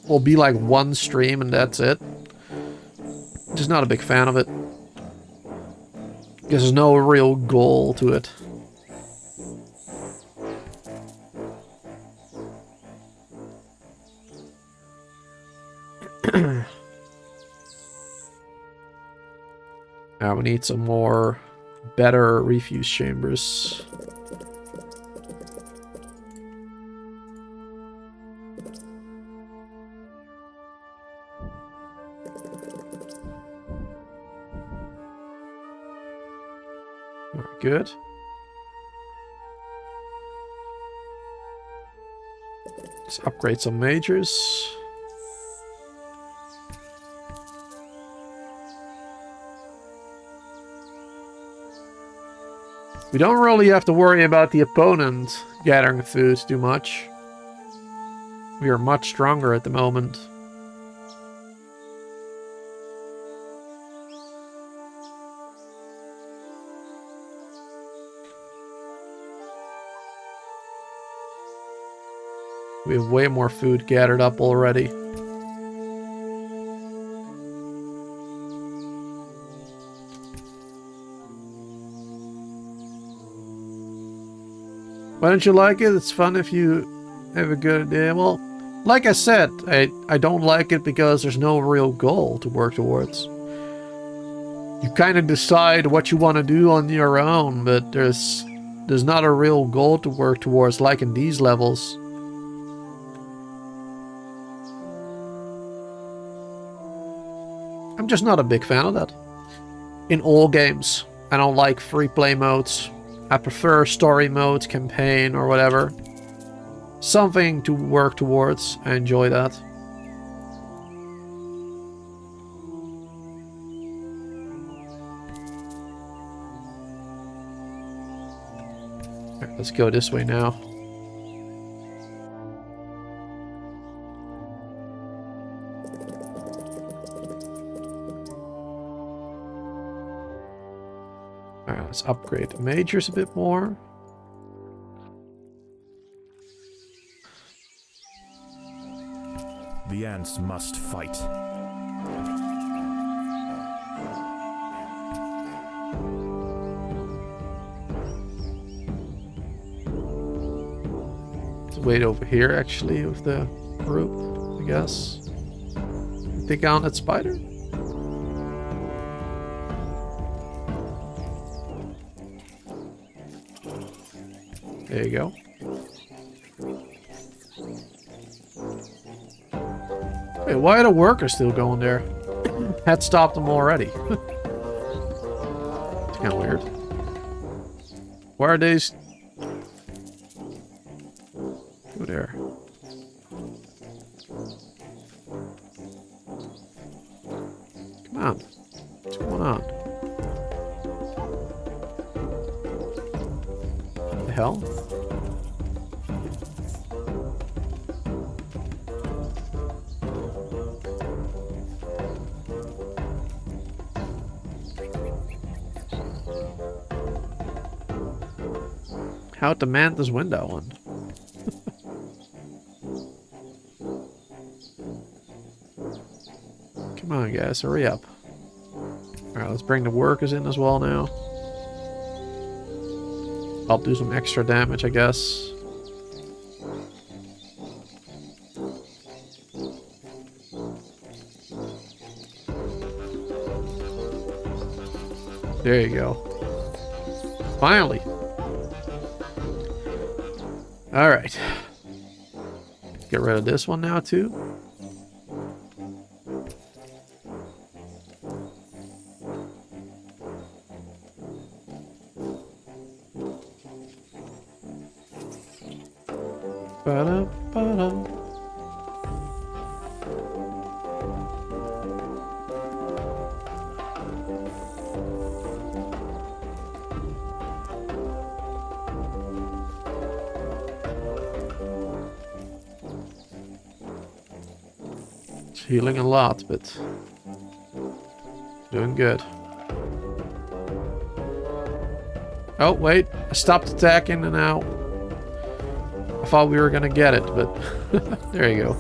will be like one stream and that's it. Just not a big fan of it. Because there's no real goal to it. Now we need some more better refuse chambers. Good. Let's upgrade some majors. We don't really have to worry about the opponent gathering food too much. We are much stronger at the moment. We have way more food gathered up already. Why don't you like it? It's fun if you have a good day. Well, like I said, I don't like it because there's no real goal to work towards. You kind of decide what you want to do on your own, but there's not a real goal to work towards like in these levels. I'm just not a big fan of that. In all games, I don't like free play modes. I prefer story modes, campaign, or whatever. Something to work towards. I enjoy that. Right, let's go this way now. Alright, let's upgrade the majors a bit more. The ants must fight. Let's wait over here actually with the group, I guess. Take on that spider. There you go. Wait, why are the workers still going there? Had stopped them already. It's kind of weird. Why are they... Go there. Come on. What's going on? What the hell? How'd the mantis window on? guys, hurry up. Alright, let's bring the workers in as well now. I'll do some extra damage, I guess. There you go. Finally. Alright. Get rid of this one now, too. Ba-da-ba-da. It's healing a lot, but doing good. Oh, wait. I stopped attacking and now I thought we were gonna get it, but there you go.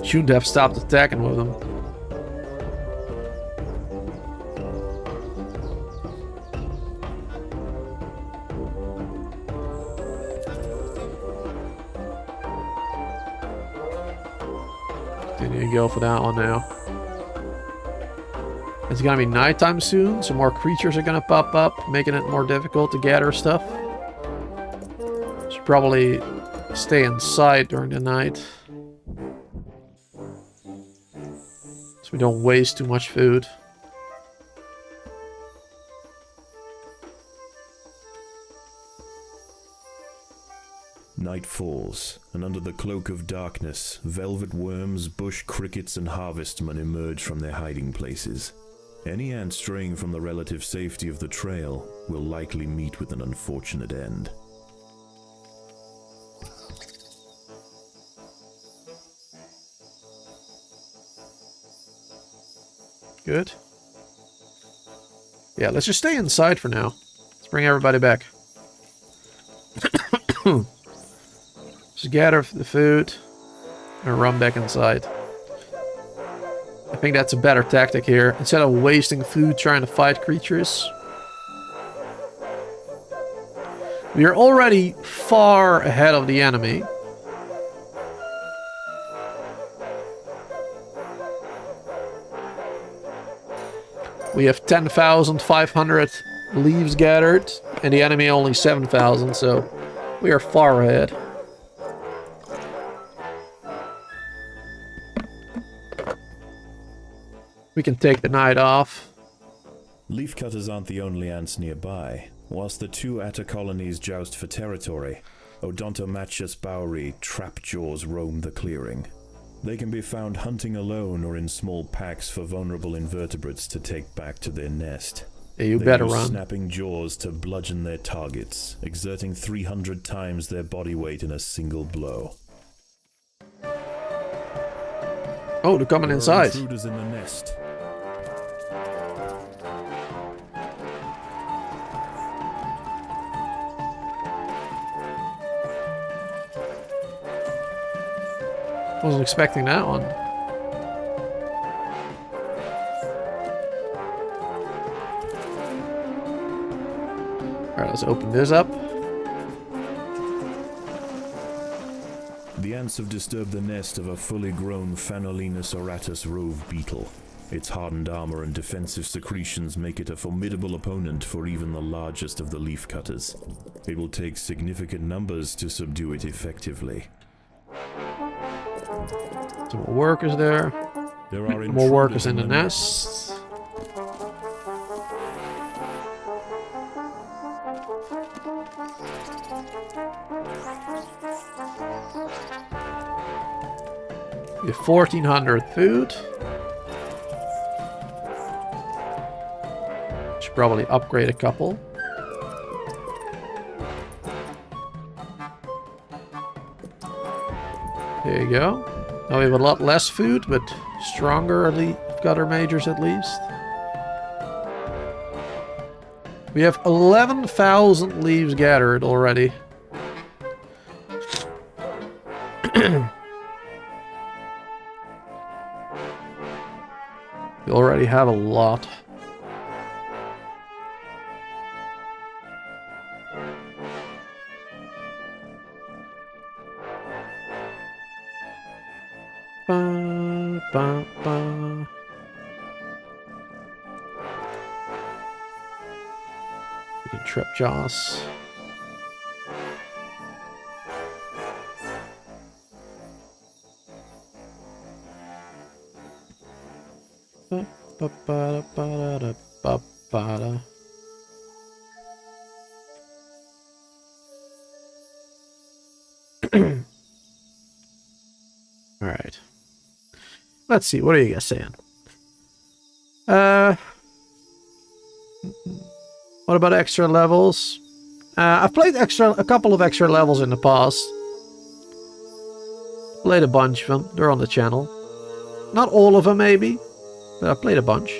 Shouldn't have stopped attacking with them. Continue to go for that one now. It's gonna be nighttime soon, so more creatures are gonna pop up, making it more difficult to gather stuff. Should probably stay inside during the night, so we don't waste too much food. Night falls, and under the cloak of darkness, velvet worms, bush crickets, and harvestmen emerge from their hiding places. Any ant straying from the relative safety of the trail will likely meet with an unfortunate end. Good. Yeah, let's just stay inside for now. Let's bring everybody back. Just gather the food and run back inside. I think that's a better tactic here. Instead of wasting food trying to fight creatures. We are already far ahead of the enemy. We have 10,500 leaves gathered, and the enemy only 7,000, so we are far ahead. We can take the night off. Leafcutters aren't the only ants nearby. Whilst the two atta colonies joust for territory, Odontomachus bowery trapjaws roam the clearing. They can be found hunting alone or in small packs for vulnerable invertebrates to take back to their nest. Yeah, you better use run. Snapping jaws to bludgeon their targets, exerting 300 times their body weight in a single blow. Oh, they're coming inside. Intruders in the nest. Wasn't expecting that one. Alright, let's open this up. The ants have disturbed the nest of a fully grown Phanolinus auratus rove beetle. Its hardened armor and defensive secretions make it a formidable opponent for even the largest of the leafcutters. It will take significant numbers to subdue it effectively. Some more workers there. There are More workers in the nest. We have 1,400 food. Should probably upgrade a couple. There you go. Now we have a lot less food, but stronger gutter majors at least. We have 11,000 leaves gathered already. We already have a lot. Ba, ba, ba. We can trap jaws. Ba, ba, ba, ba, da, ba, ba, da. All right. Let's see. What are you guys saying? What about extra levels? I've played a couple of extra levels in the past. Played a bunch of them. They're on the channel. Not all of them, maybe, but I played a bunch.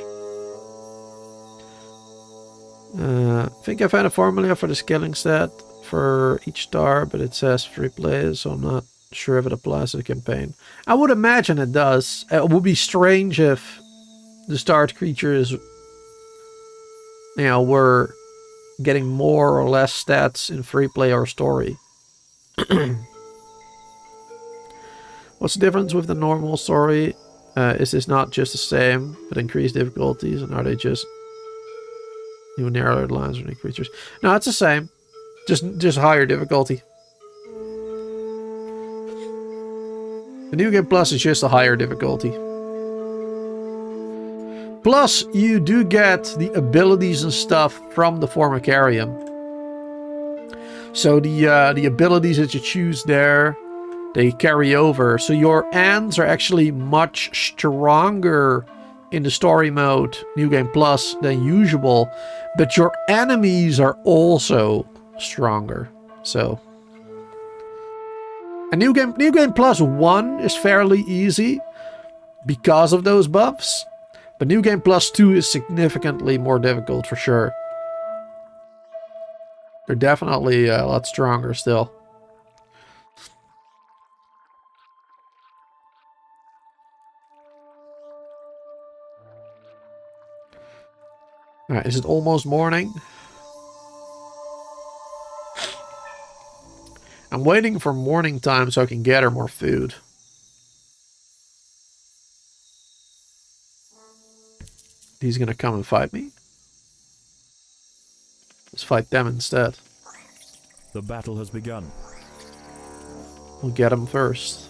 I think I found a formula for the scaling stat for each star, but it says free play, so I'm not sure if it applies to the campaign. I would imagine it does. It would be strange if the starred creatures, you know, were getting more or less stats in free play or story. What's the difference with the normal story? Is this not just the same, but increased difficulties, and are they just new narrower lines or new creatures? No, it's the same. Just higher difficulty. The New Game Plus is just a higher difficulty. Plus, you do get the abilities and stuff from the Formicarium. So the abilities that you choose there, they carry over. So your ants are actually much stronger in the story mode, New Game Plus, than usual. But your enemies are also stronger. So, and New Game Plus 1 is fairly easy because of those buffs. But New Game Plus 2 is significantly more difficult for sure. They're definitely a lot stronger still. Alright, is it almost morning? I'm waiting for morning time so I can gather more food. He's gonna come and fight me? Let's fight them instead. The battle has begun. We'll get him first.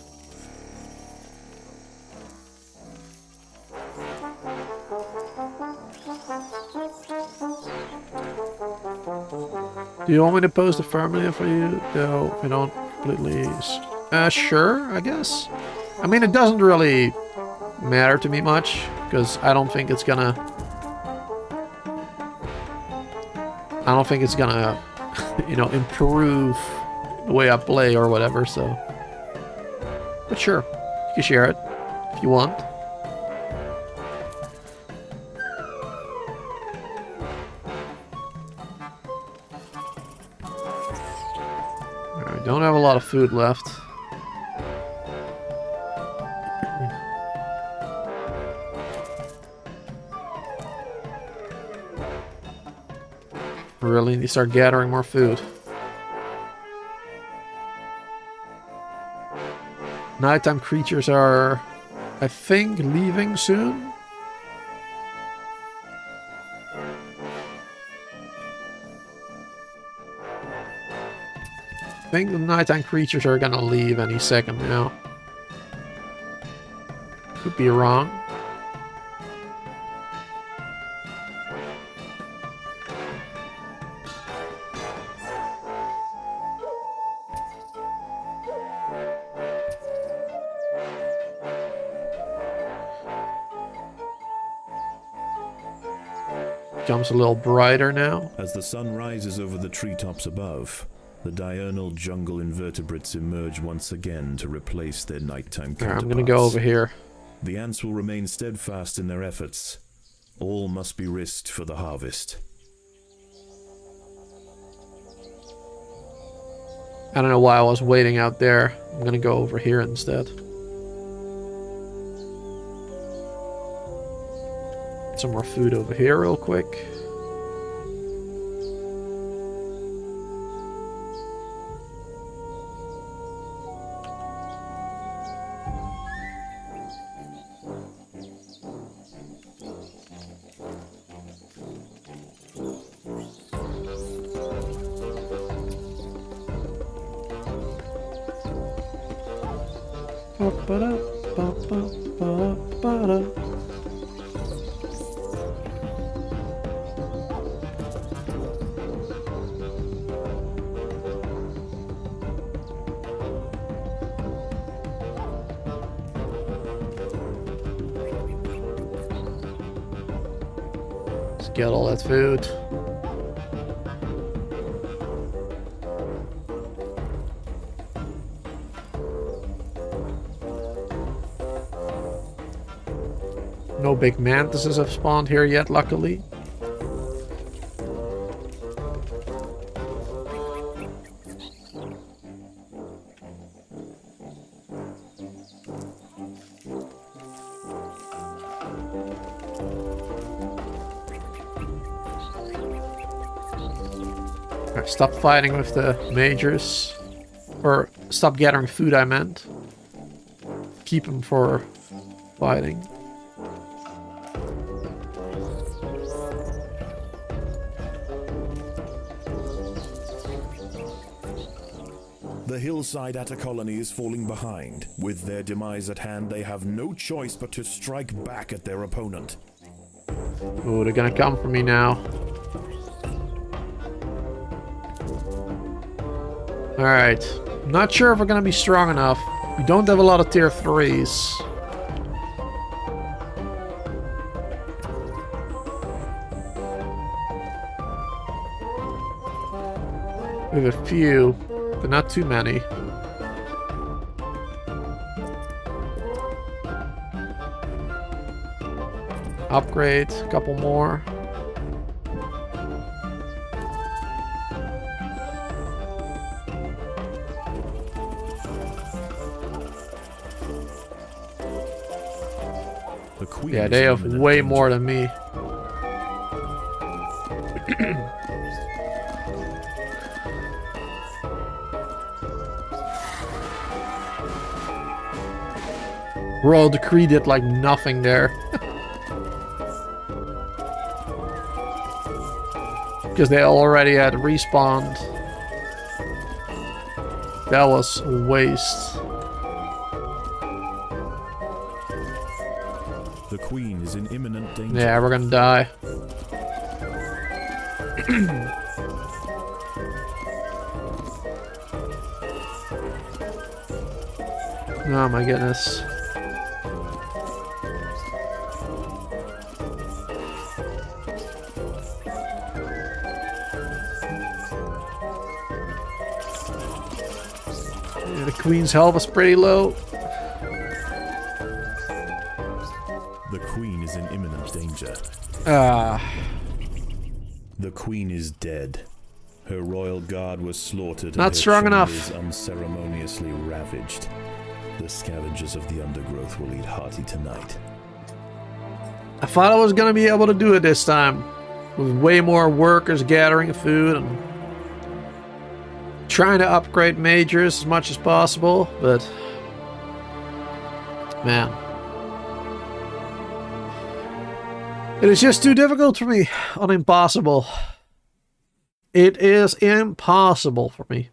Do you want me to post a formula for you? No, I don't completely... sure, I guess. I mean, it doesn't really matter to me much, because I don't think it's gonna... you know, improve the way I play or whatever, so... But sure, you can share it if you want. Alright, don't have a lot of food left. Really need to start gathering more food. Nighttime creatures are, I think, leaving soon. I think the nighttime creatures are gonna leave any second now. Could be wrong. Becomes a little brighter now. As the sun rises over the treetops above, the diurnal jungle invertebrates emerge once again to replace their nighttime counterparts. I'm gonna go over here. The ants will remain steadfast in their efforts. All must be risked for the harvest. I don't know why I was waiting out there. I'm gonna go over here instead. Some more food over here real quick. Let's get all that food. No big mantises have spawned here yet, luckily. Alright, stop fighting with the majors. Or stop gathering food, I meant. Keep them for fighting. The hillside atta colony is falling behind. With their demise at hand, they have no choice but to strike back at their opponent. Oh, they're gonna come for me now. Alright. Not sure if we're gonna be strong enough. We don't have a lot of tier 3s. We have a few, but not too many. Upgrade, a couple more. The queen Yeah, they have way more than me. Royal Decree did like nothing there. Because they already had respawned. That was a waste. The queen is in imminent danger. Yeah, we're gonna die. Oh my goodness. Yeah, the queen's health is pretty low. The queen is in imminent danger. The queen is dead. Her royal guard was slaughtered. Not and her strong enough. chambers unceremoniously ravaged. The scavengers of the undergrowth will eat hearty tonight. I thought I was gonna be able to do it this time. With way more workers gathering food and trying to upgrade majors as much as possible, but man, it is just too difficult for me on impossible. It is impossible for me.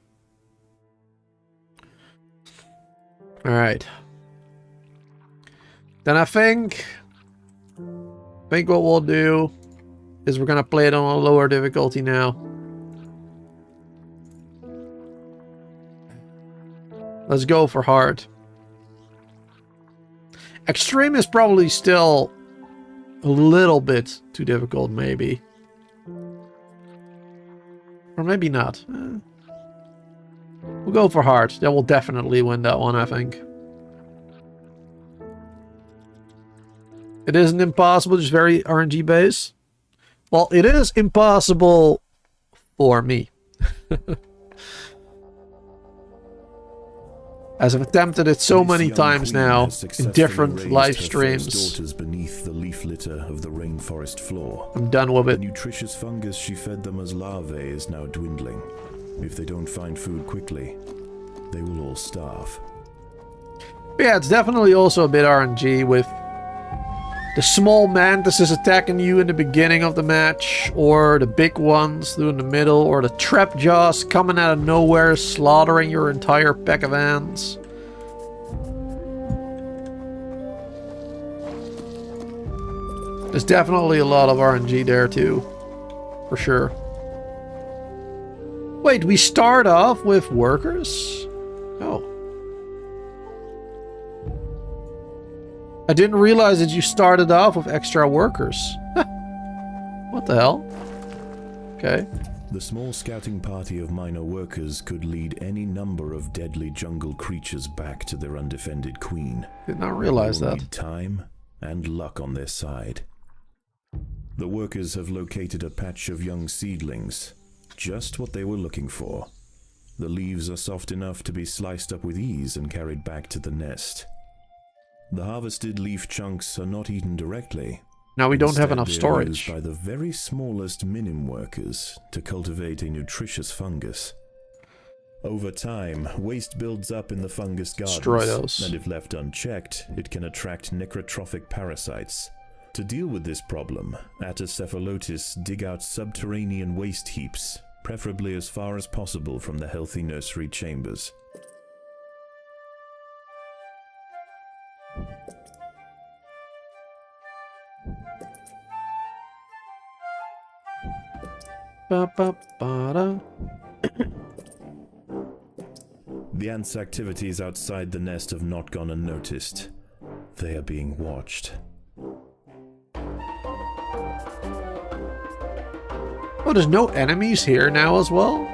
Alright. Then I think what we'll do is we're gonna play it on a lower difficulty now. Let's go for hard. Extreme is probably still a little bit too difficult, maybe. Or maybe not. We'll go for hard. That will definitely win that one, I think. It isn't impossible, just very RNG based. Well, it is impossible for me. As I've attempted it so This many young times queen now has in successfully different raised live her streams. first daughters beneath the leaf litter of the rainforest floor. I'm done with The it. nutritious fungus she fed them as larvae is now dwindling. If they don't find food quickly, they will all starve. But yeah, it's definitely also a bit RNG with the small mantises attacking you in the beginning of the match, or the big ones through in the middle, or the trap jaws coming out of nowhere slaughtering your entire pack of ants. There's definitely a lot of RNG there too, for sure. Wait, we start off with workers? Oh. I didn't realize that you started off with extra workers. What the hell? Okay. The small scouting party of minor workers could lead any number of deadly jungle creatures back to their undefended queen. Did not realize They will that. need time and luck on their side. The workers have located a patch of young seedlings, just what they were looking for. The leaves are soft enough to be sliced up with ease and carried back to the nest. The harvested leaf chunks are not eaten directly. Now we don't have Instead, enough they're storage. used by the very smallest minim workers to cultivate a nutritious fungus. Over time, waste builds up in the fungus gardens, Destroy those. and if left unchecked, it can attract necrotrophic parasites. To deal with this problem, Atacephalotes dig out subterranean waste heaps, preferably as far as possible from the healthy nursery chambers. Ba-ba-ba-da. The ants' activities outside the nest have not gone unnoticed. They are being watched. Oh, there's no enemies here now as well?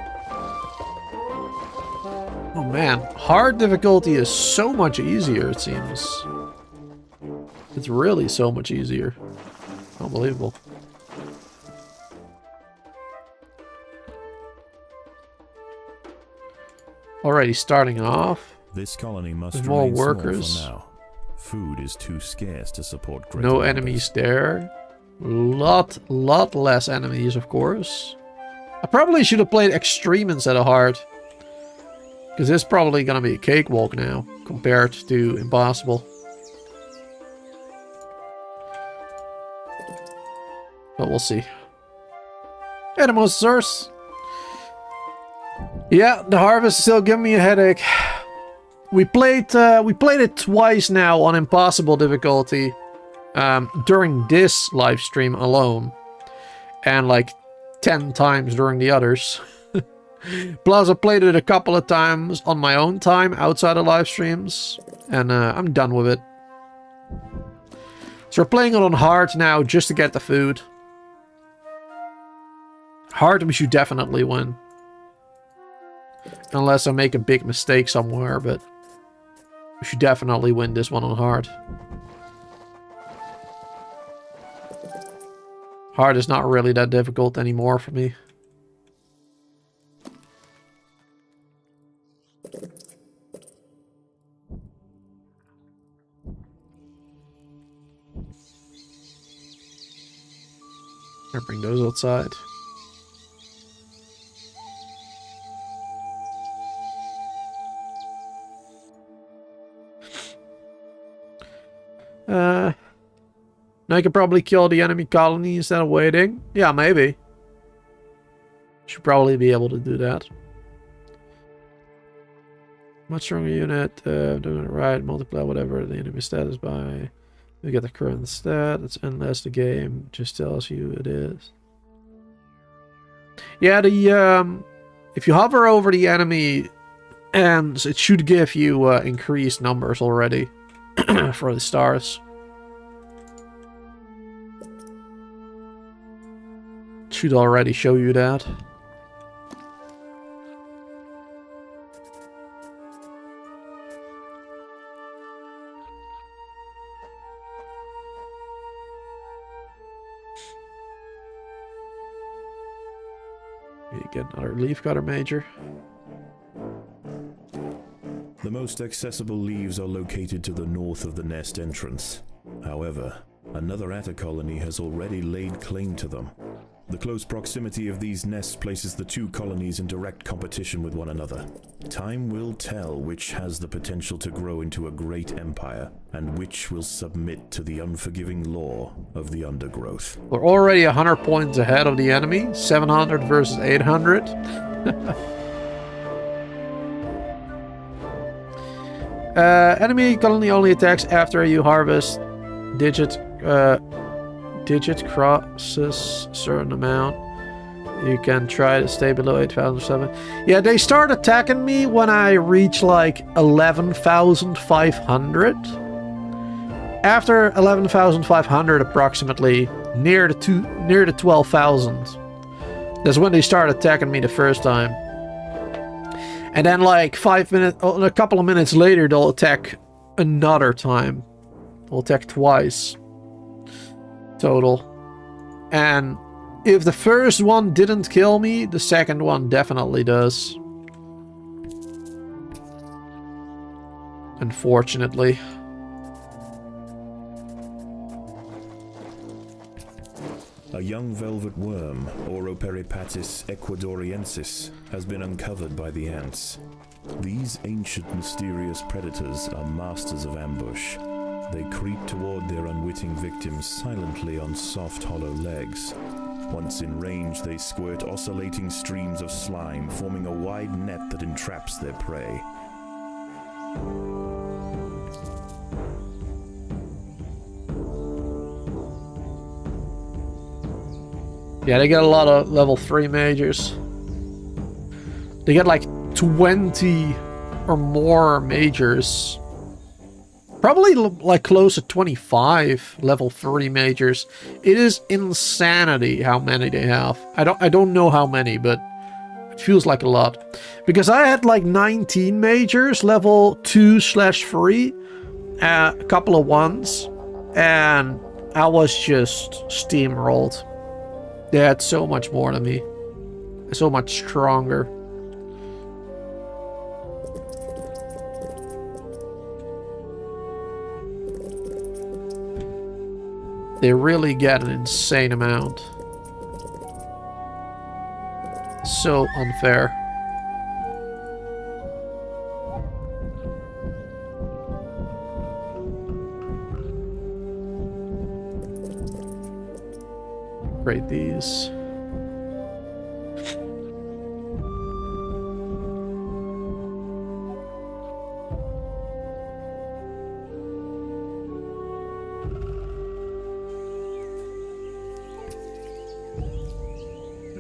Oh man, hard difficulty is so much easier, it seems. It's really so much easier. Unbelievable. Already starting off. This colony must There's more remain small workers. for now. Food is too scarce to support greater No numbers. enemies there. Lot less enemies, of course. I probably should have played extreme instead of hard. Because this is probably gonna be a cakewalk now, compared to impossible. But we'll see. Source. Yeah, the harvest is still giving me a headache. We played it twice now on impossible difficulty during this live stream alone, and like 10 times during the others. Plus, I played it a couple of times on my own time outside of live streams, and I'm done with it. So we're playing it on hard now just to get the food. Hard, we should definitely win. Unless I make a big mistake somewhere, but we should definitely win this one on hard. Hard is not really that difficult anymore for me. I'll bring those outside. Now I could probably kill the enemy colony instead of waiting. Yeah, maybe. Should probably be able to do that. Much stronger unit, doing it right, multiply whatever the enemy stat is by. We get the current stat, it's unless the game just tells you it is. Yeah, the if you hover over the enemy ends, it should give you increased numbers already for the stars. Should already show you that. You get another leaf cutter major. The most accessible leaves are located to the north of the nest entrance. However, another atta colony has already laid claim to them. The close proximity of these nests places the two colonies in direct competition with one another. Time will tell which has the potential to grow into a great empire, and which will submit to the unforgiving law of the undergrowth. We're already 100 points ahead of the enemy. 700 versus 800. Enemy colony only attacks after you harvest digit crosses certain amount. You can try to stay below 8,007. Yeah, they start attacking me when I reach like 11,500. After 11,500 approximately, near the 12,000. That's when they start attacking me the first time. And then like 5 minutes, a couple of minutes later, they'll attack another time. They'll attack twice. Total. And if the first one didn't kill me, the second one definitely does. Unfortunately. A young velvet worm, Oroperipatis ecuadoriensis, has been uncovered by the ants. These ancient mysterious predators are masters of ambush. They creep toward their unwitting victims silently on soft, hollow legs. Once in range, they squirt oscillating streams of slime, forming a wide net that entraps their prey. Yeah, they get a lot of level 3 majors. They get like 20 or more majors. Probably like close to 25 level 3 majors. It is insanity how many they have. I don't know how many, but it feels like a lot. Because I had like 19 majors, level 2/3, a couple of ones, and I was just steamrolled. They had so much more than me. So much stronger. They really get an insane amount. So unfair. Upgrade these.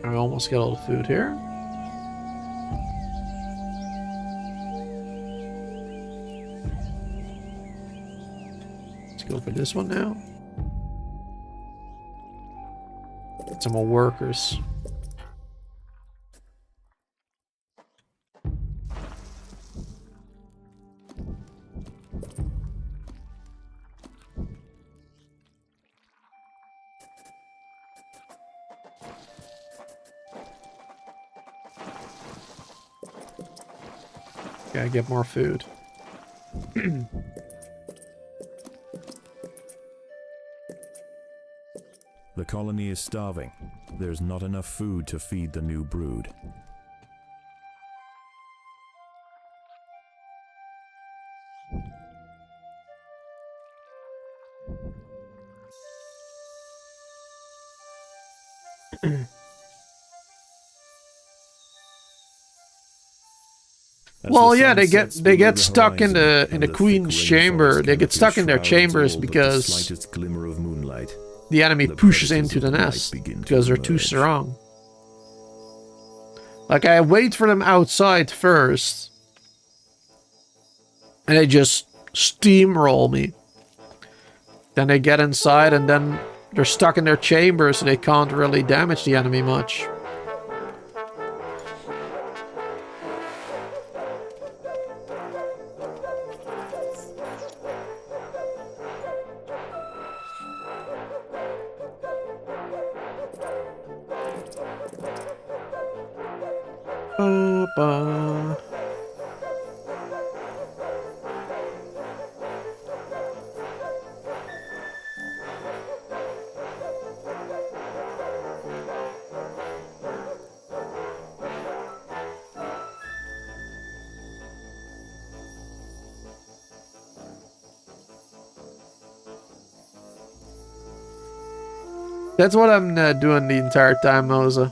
I almost got all the food here. Let's go for this one now. Get some more workers. Gotta get more food. The colony is starving. There's not enough food to feed the new brood. Well, yeah, they get stuck in the queen's chamber. They get stuck in their chambers because the enemy pushes into the nest because they're too strong. Like, I wait for them outside first, and they just steamroll me. Then they get inside, and then they're stuck in their chamber, so they can't really damage the enemy much. That's what I'm doing the entire time, Moza.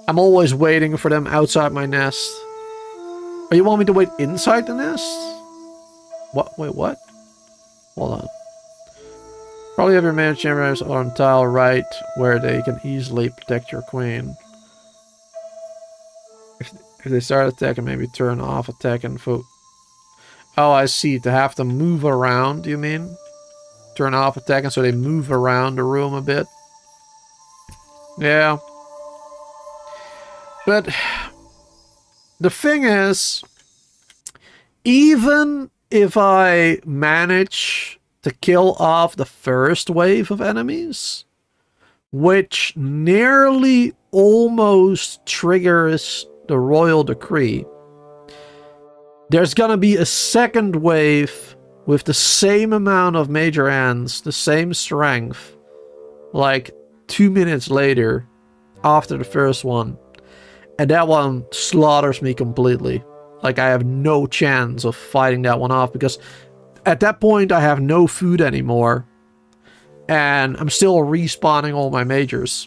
I'm always waiting for them outside my nest. Oh, you want me to wait inside the nest? What? Wait, what? Hold on. Probably have your main chambers on tile right, where they can easily protect your queen. If they start attacking, maybe turn off attack and food. Oh, I see. To have them move around, you mean? Turn off attacking so they move around the room a bit. Yeah. But the thing is, even if I manage to kill off the first wave of enemies, which nearly almost triggers the royal decree, there's gonna be a second wave with the same amount of major ants, the same strength, like 2 minutes later after the first one. And that one slaughters me completely. Like, I have no chance of fighting that one off because at that point I have no food anymore. And I'm still respawning all my majors.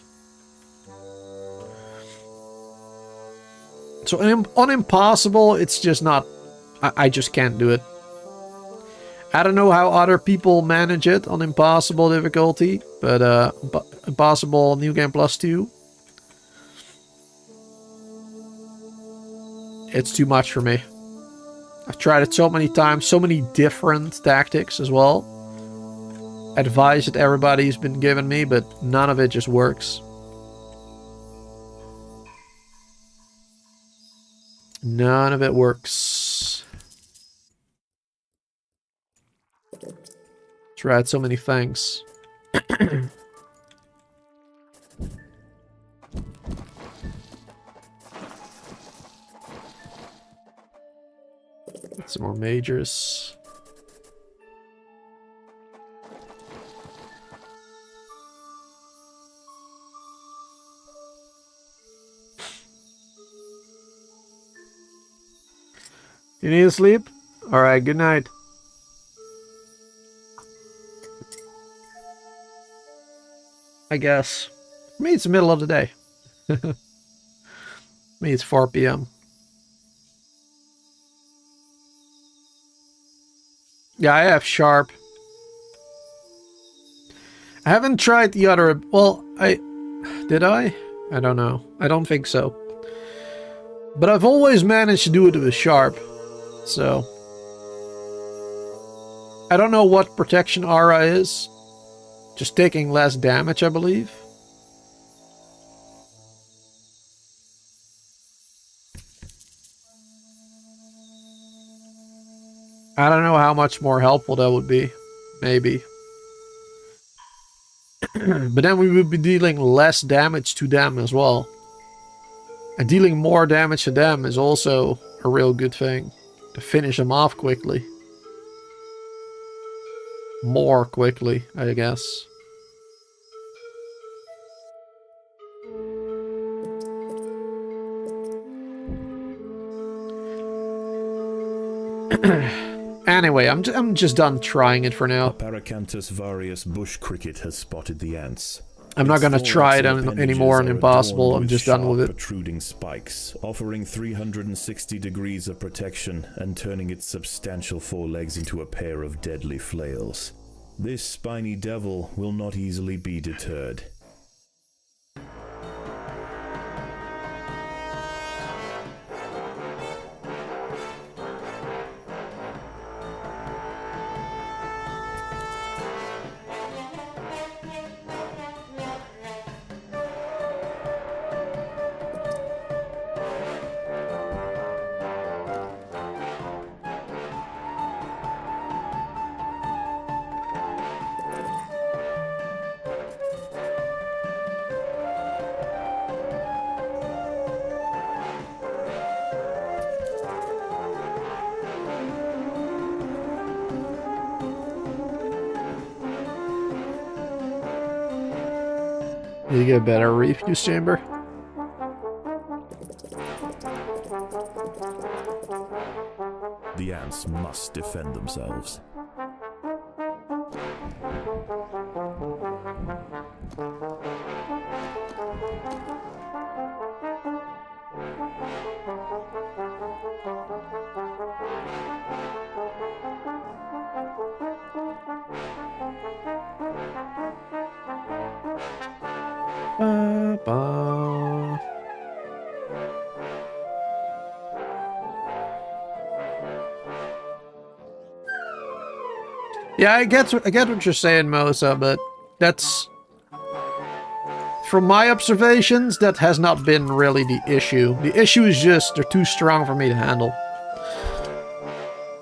So on impossible, it's just not... I just can't do it. I don't know how other people manage it on impossible difficulty. But impossible New Game Plus 2. It's too much for me. I've tried it so many times, so many different tactics as well. Advice that everybody's been giving me, but none of it just works. None of it works. Tried so many things. Some more majors. You need to sleep? Alright, good night. I guess. For me, it's the middle of the day. For me, it's 4 p.m. Yeah, I have sharp. I haven't tried the other... Well, did I? I don't know. I don't think so. But I've always managed to do it with sharp. So... I don't know what protection aura is. Just taking less damage, I believe. I don't know how much more helpful that would be. Maybe. But then we would be dealing less damage to them as well. And dealing more damage to them is also a real good thing. To finish them off quickly. More quickly, I guess. Anyway, I'm just done trying it for now. Paracanthus varius bush cricket has spotted the ants. I'm not gonna try it anymore on impossible. I'm just done with it. Protruding spikes, offering 360 degrees of protection and turning its substantial forelegs into a pair of deadly flails. This spiny devil will not easily be deterred. You get a better refuse chamber. The ants must defend themselves. ba. Yeah, I get what you're saying, Mosa, but that's... From my observations, that has not been really the issue. The issue is just they're too strong for me to handle.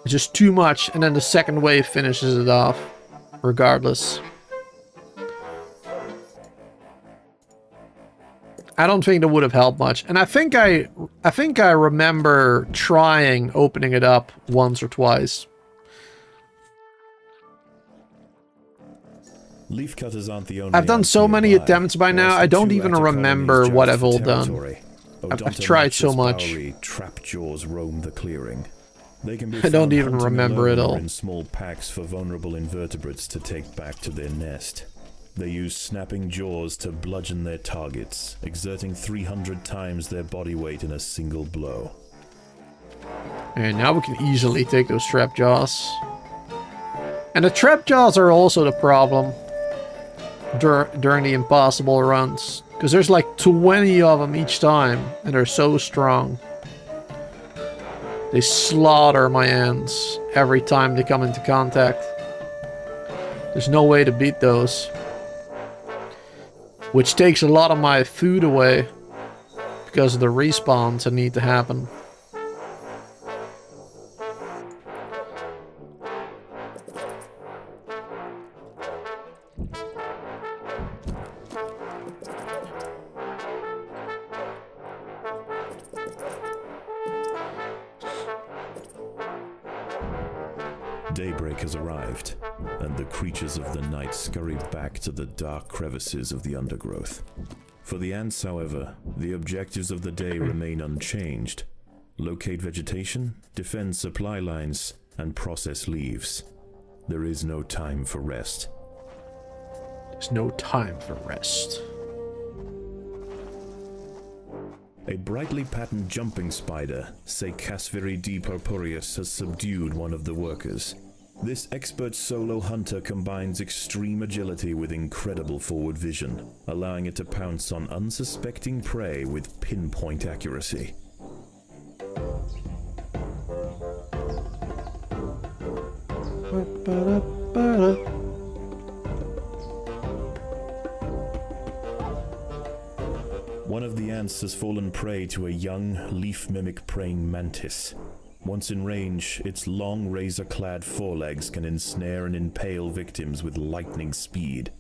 It's just too much, and then the second wave finishes it off, regardless. I don't think that would have helped much, and I think I remember trying opening it up once or twice. Leaf cutters aren't the only. I've done so many attempts by now, I don't even remember what I've all done. I've tried so much. Trap jaws roam the clearing. They can be I don't even remember it all. In small packs for vulnerable invertebrates to take back to their nest. They use snapping jaws to bludgeon their targets, exerting 300 times their body weight in a single blow. And now we can easily take those trap jaws. And the trap jaws are also the problem during the impossible runs, because there's like 20 of them each time, and they're so strong. They slaughter my ants every time they come into contact. There's no way to beat those. Which takes a lot of my food away because of the respawns that need to happen. Daybreak has arrived, and the creatures of the night scurry back to the dark crevices of the undergrowth. For the ants, however, the objectives of the day remain unchanged. Locate vegetation, defend supply lines, and process leaves. There is no time for rest. There's no time for rest. A brightly patterned jumping spider, Casviri D. purpureus, has subdued one of the workers. This expert solo hunter combines extreme agility with incredible forward vision, allowing it to pounce on unsuspecting prey with pinpoint accuracy. One of the ants has fallen prey to a young, leaf-mimic praying mantis. Once in range, its long, razor-clad forelegs can ensnare and impale victims with lightning speed.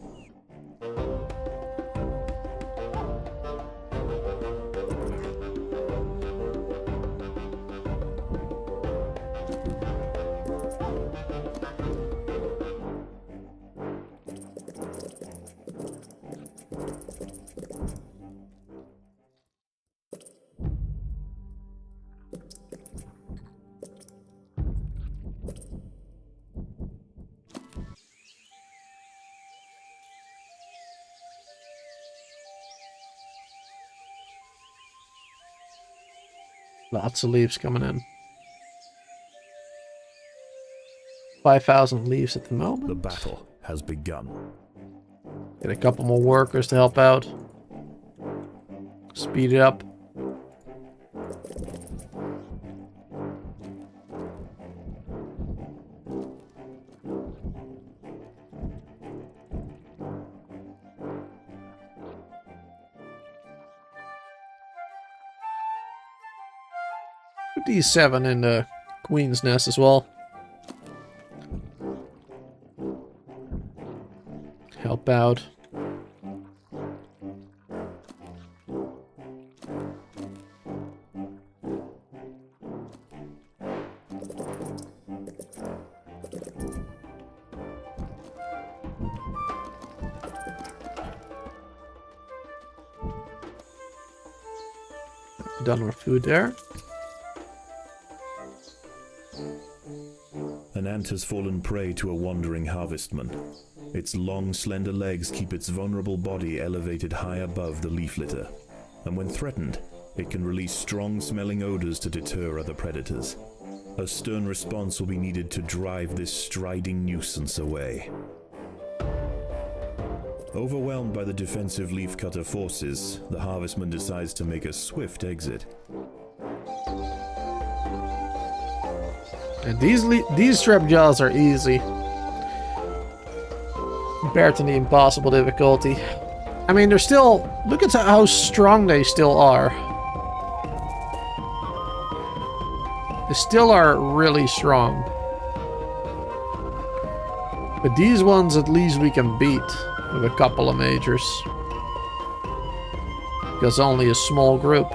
Lots of leaves coming in. 5,000 leaves at the moment. The battle has begun. Get a couple more workers to help out. Speed it up. Put these 7 in the queen's nest as well. Help out. Done our food there. An ant has fallen prey to a wandering harvestman. Its long, slender legs keep its vulnerable body elevated high above the leaf litter, and when threatened, it can release strong-smelling odors to deter other predators. A stern response will be needed to drive this striding nuisance away. Overwhelmed by the defensive leafcutter forces, the harvestman decides to make a swift exit. And these trap jaws are easy compared to the impossible difficulty. I mean, they're still... Look at how strong they still are. They still are really strong. But these ones at least we can beat with a couple of majors. Because only a small group.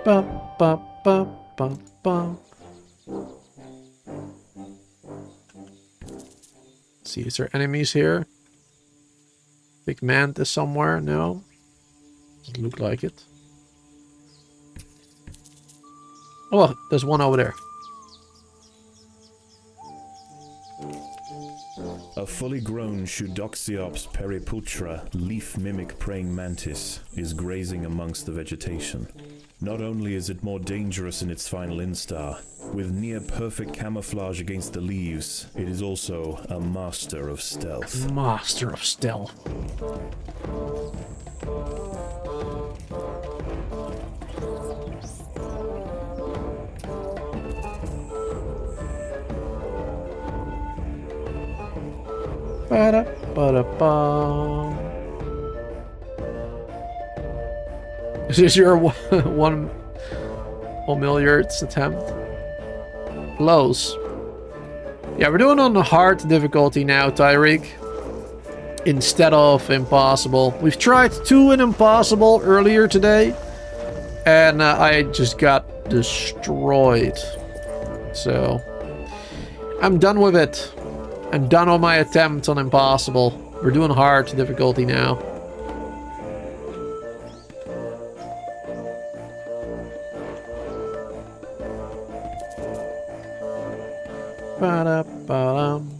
Bum, bum, bum, bum, bum. Let's see, is there enemies here? Big mantis somewhere? No? Doesn't look like it. Oh, there's one over there. A fully grown Shudoxiops periputra leaf mimic praying mantis is grazing amongst the vegetation. Not only is it more dangerous in its final instar, with near perfect camouflage against the leaves, it is also a master of stealth. Master of stealth. Ba-da-ba-da-ba. Is this your one milliardth attempt? Close. Yeah, we're doing on the hard difficulty now, Tyreek. Instead of impossible. We've tried 2 in impossible earlier today. And I just got destroyed. So, I'm done with it. I'm done on my attempt on impossible. We're doing hard difficulty now. Ba-da-ba-dum.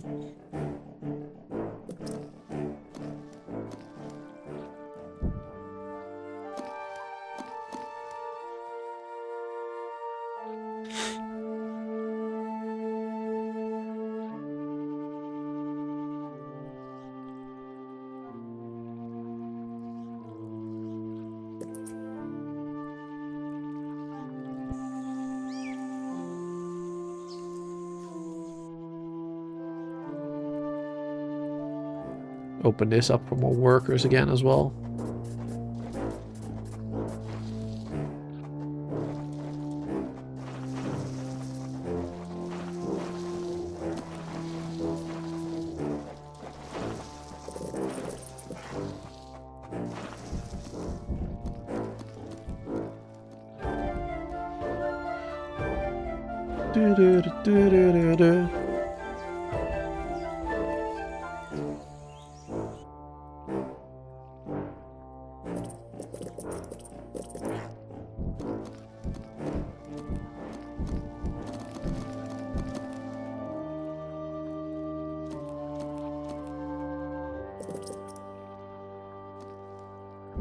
Open this up for more workers again as well. Do-do-do-do-do-do.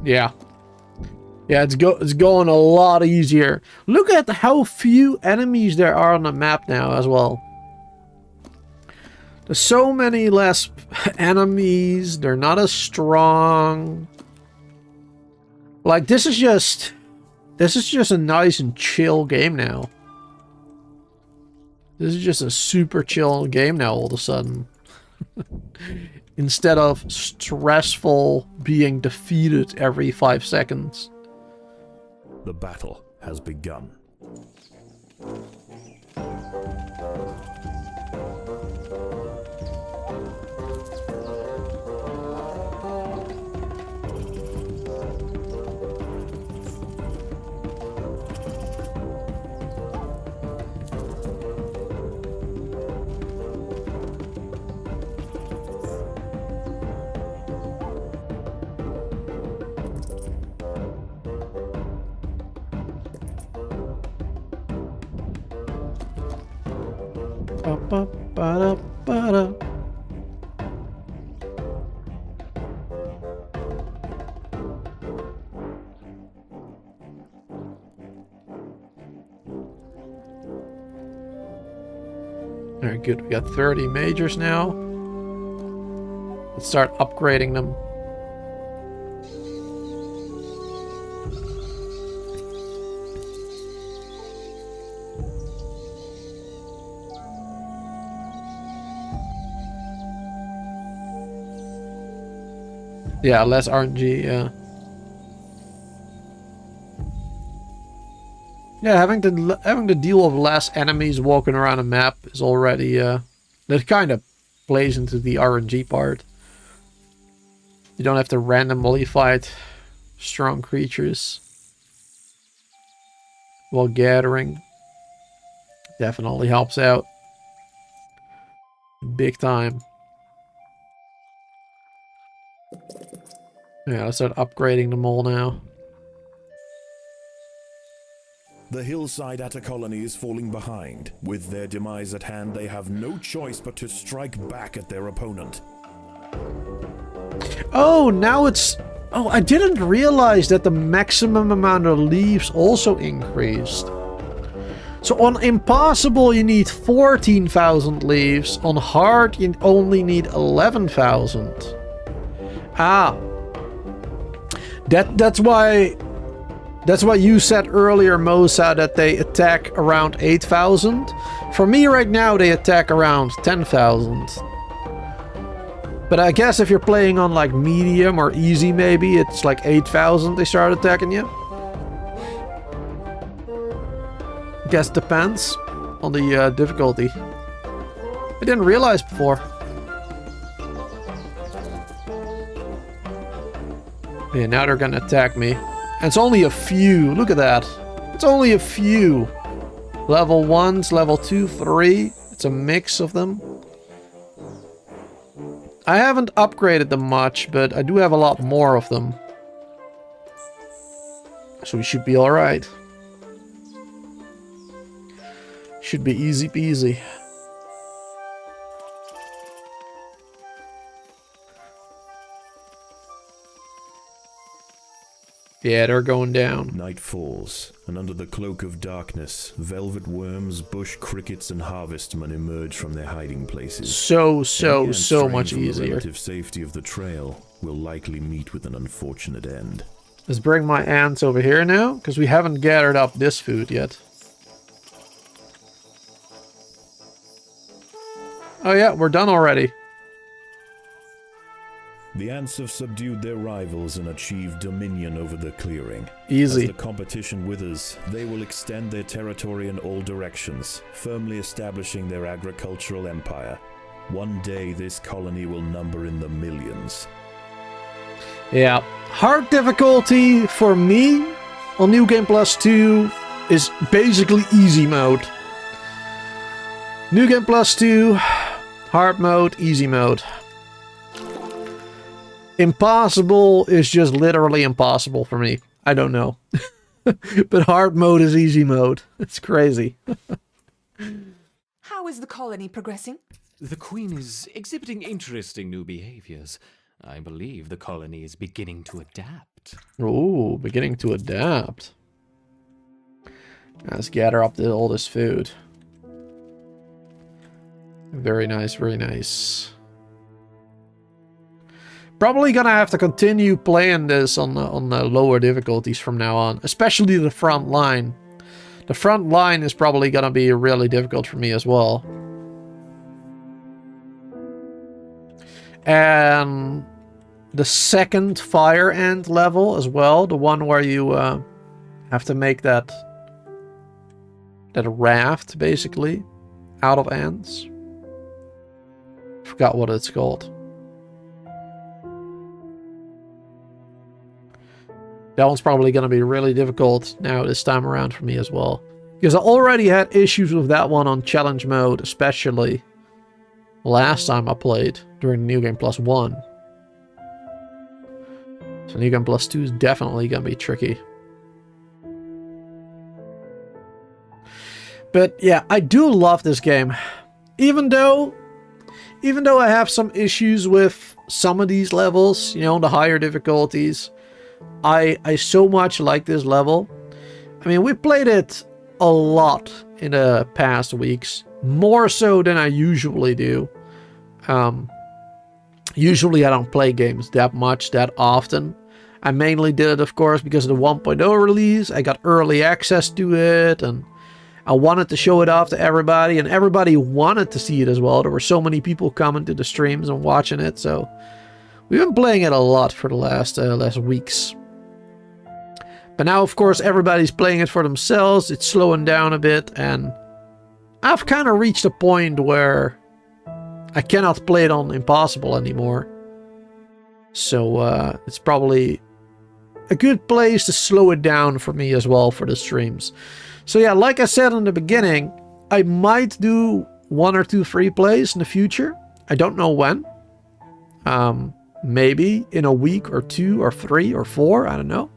Yeah. Yeah, it's going a lot easier. Look at how few enemies there are on the map now as well. There's so many less enemies. They're not as strong. Like, this is just a nice and chill game now. This is just a super chill game now all of a sudden. Instead of stressful being defeated every 5 seconds. The battle has begun. Ba-ba-ba-da-ba-da. Very good. We got 30 majors now. Let's start upgrading them. Yeah, less RNG, yeah. Yeah, having to deal with less enemies walking around a map is already that kind of plays into the RNG part. You don't have to randomly fight strong creatures while gathering. Definitely helps out big time. Yeah, let's start upgrading them all now. The hillside Atta colony is falling behind. With their demise at hand, they have no choice but to strike back at their opponent. Oh, now it's... Oh, I didn't realize that the maximum amount of leaves also increased. So on Impossible you need 14,000 leaves. On Hard you only need 11,000. Ah. That's why you said earlier, Mosa, that they attack around 8,000. For me right now, they attack around 10,000. But I guess if you're playing on like medium or easy, maybe it's like 8,000 they start attacking you. Guess depends on the difficulty. I didn't realize before. Yeah, now they're gonna attack me. And it's only a few. Look at that. It's only a few. Level 1s, level 2, 3. It's a mix of them. I haven't upgraded them much, but I do have a lot more of them. So we should be alright. Should be easy peasy. Yeah, they're going down. Night falls, and under the cloak of darkness, velvet worms, bush crickets, and harvestmen emerge from their hiding places. So much easier. The relative safety of the trail will likely meet with an unfortunate end. Let's bring my ants over here now, because we haven't gathered up this food yet. Oh yeah, we're done already. The ants have subdued their rivals and achieved dominion over the clearing. Easy. As the competition withers, they will extend their territory in all directions, firmly establishing their agricultural empire. One day, this colony will number in the millions. Yeah. Hard difficulty for me on New Game Plus 2 is basically easy mode. New Game Plus 2, hard mode, easy mode. Impossible is just literally impossible for me. I don't know. But hard mode is easy mode. It's crazy. How is the colony progressing? The Queen is exhibiting interesting new behaviors. I believe the colony is beginning to adapt. Ooh, beginning to adapt. Let's gather up all this food. Very nice, very nice. Probably gonna have to continue playing this on the lower difficulties from now on, especially the front line. The front line is probably gonna be really difficult for me as well. And the second fire ant level as well, the one where you have to make that raft basically out of ants. Forgot what it's called. That one's probably going to be really difficult now this time around for me as well. Because I already had issues with that one on challenge mode, especially last time I played during New Game Plus 1. So New Game Plus 2 is definitely going to be tricky. But yeah, I do love this game. Even though I have some issues with some of these levels, you know, the higher difficulties, I so much like this level. I mean, we played it a lot in the past weeks. more so than I usually do. Usually I don't play games that much, that often. I mainly did it, of course, because of the 1.0 release. I got early access to it, and I wanted to show it off to everybody, and everybody wanted to see it as well. There were so many people coming to the streams and watching it, so we've been playing it a lot for the last weeks. But now, of course, everybody's playing it for themselves. It's slowing down a bit, and I've kind of reached a point where I cannot play it on Impossible anymore. So it's probably a good place to slow it down for me as well for the streams. So yeah, like I said in the beginning, I might do 1 or 2 free plays in the future. I don't know when. Maybe in a week or 2 or 3 or 4, I don't know.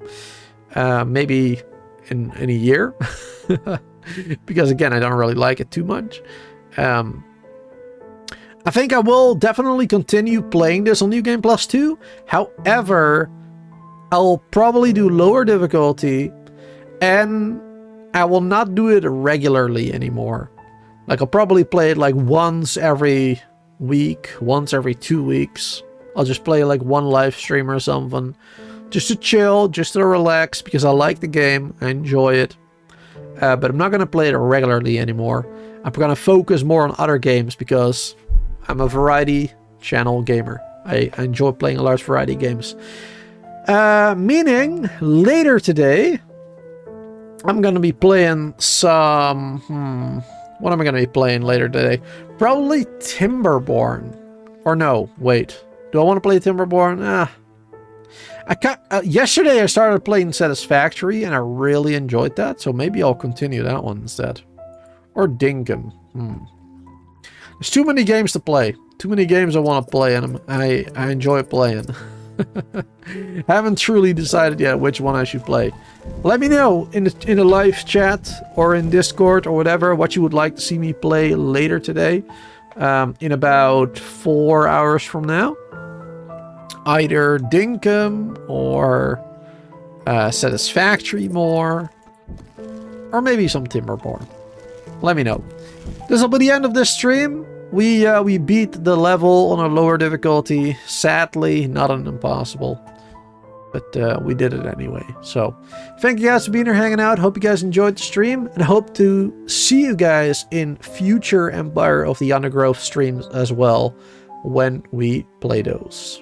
Maybe in a year. Because again, I don't really like it too much. I think I will definitely continue playing this on New Game+2. However, I'll probably do lower difficulty, and I will not do it regularly anymore. Like, I'll probably play it like once every week, once every 2 weeks. I'll just play like 1 live stream or something, just to chill, just to relax, because I like the game, I enjoy it. But I'm not going to play it regularly anymore. I'm going to focus more on other games, because I'm a variety channel gamer. I enjoy playing a large variety of games. Meaning, later today, I'm going to be playing some... what am I going to be playing later today? Probably Timberborn. Or no, wait. Do I want to play Timberborn? Yesterday I started playing Satisfactory, and I really enjoyed that. So maybe I'll continue that one instead. Or Dinkum. There's too many games to play. Too many games I want to play, and I enjoy playing. Haven't truly decided yet which one I should play. Let me know in the live chat or in Discord or whatever what you would like to see me play later today. In about 4 hours from now. Either Dinkum or Satisfactory more. Or maybe some Timberborn. Let me know. This will be the end of this stream. We beat the level on a lower difficulty. Sadly, not an Impossible. But we did it anyway. So, thank you guys for being here, hanging out. Hope you guys enjoyed the stream. And hope to see you guys in future Empire of the Undergrowth streams as well, when we play those.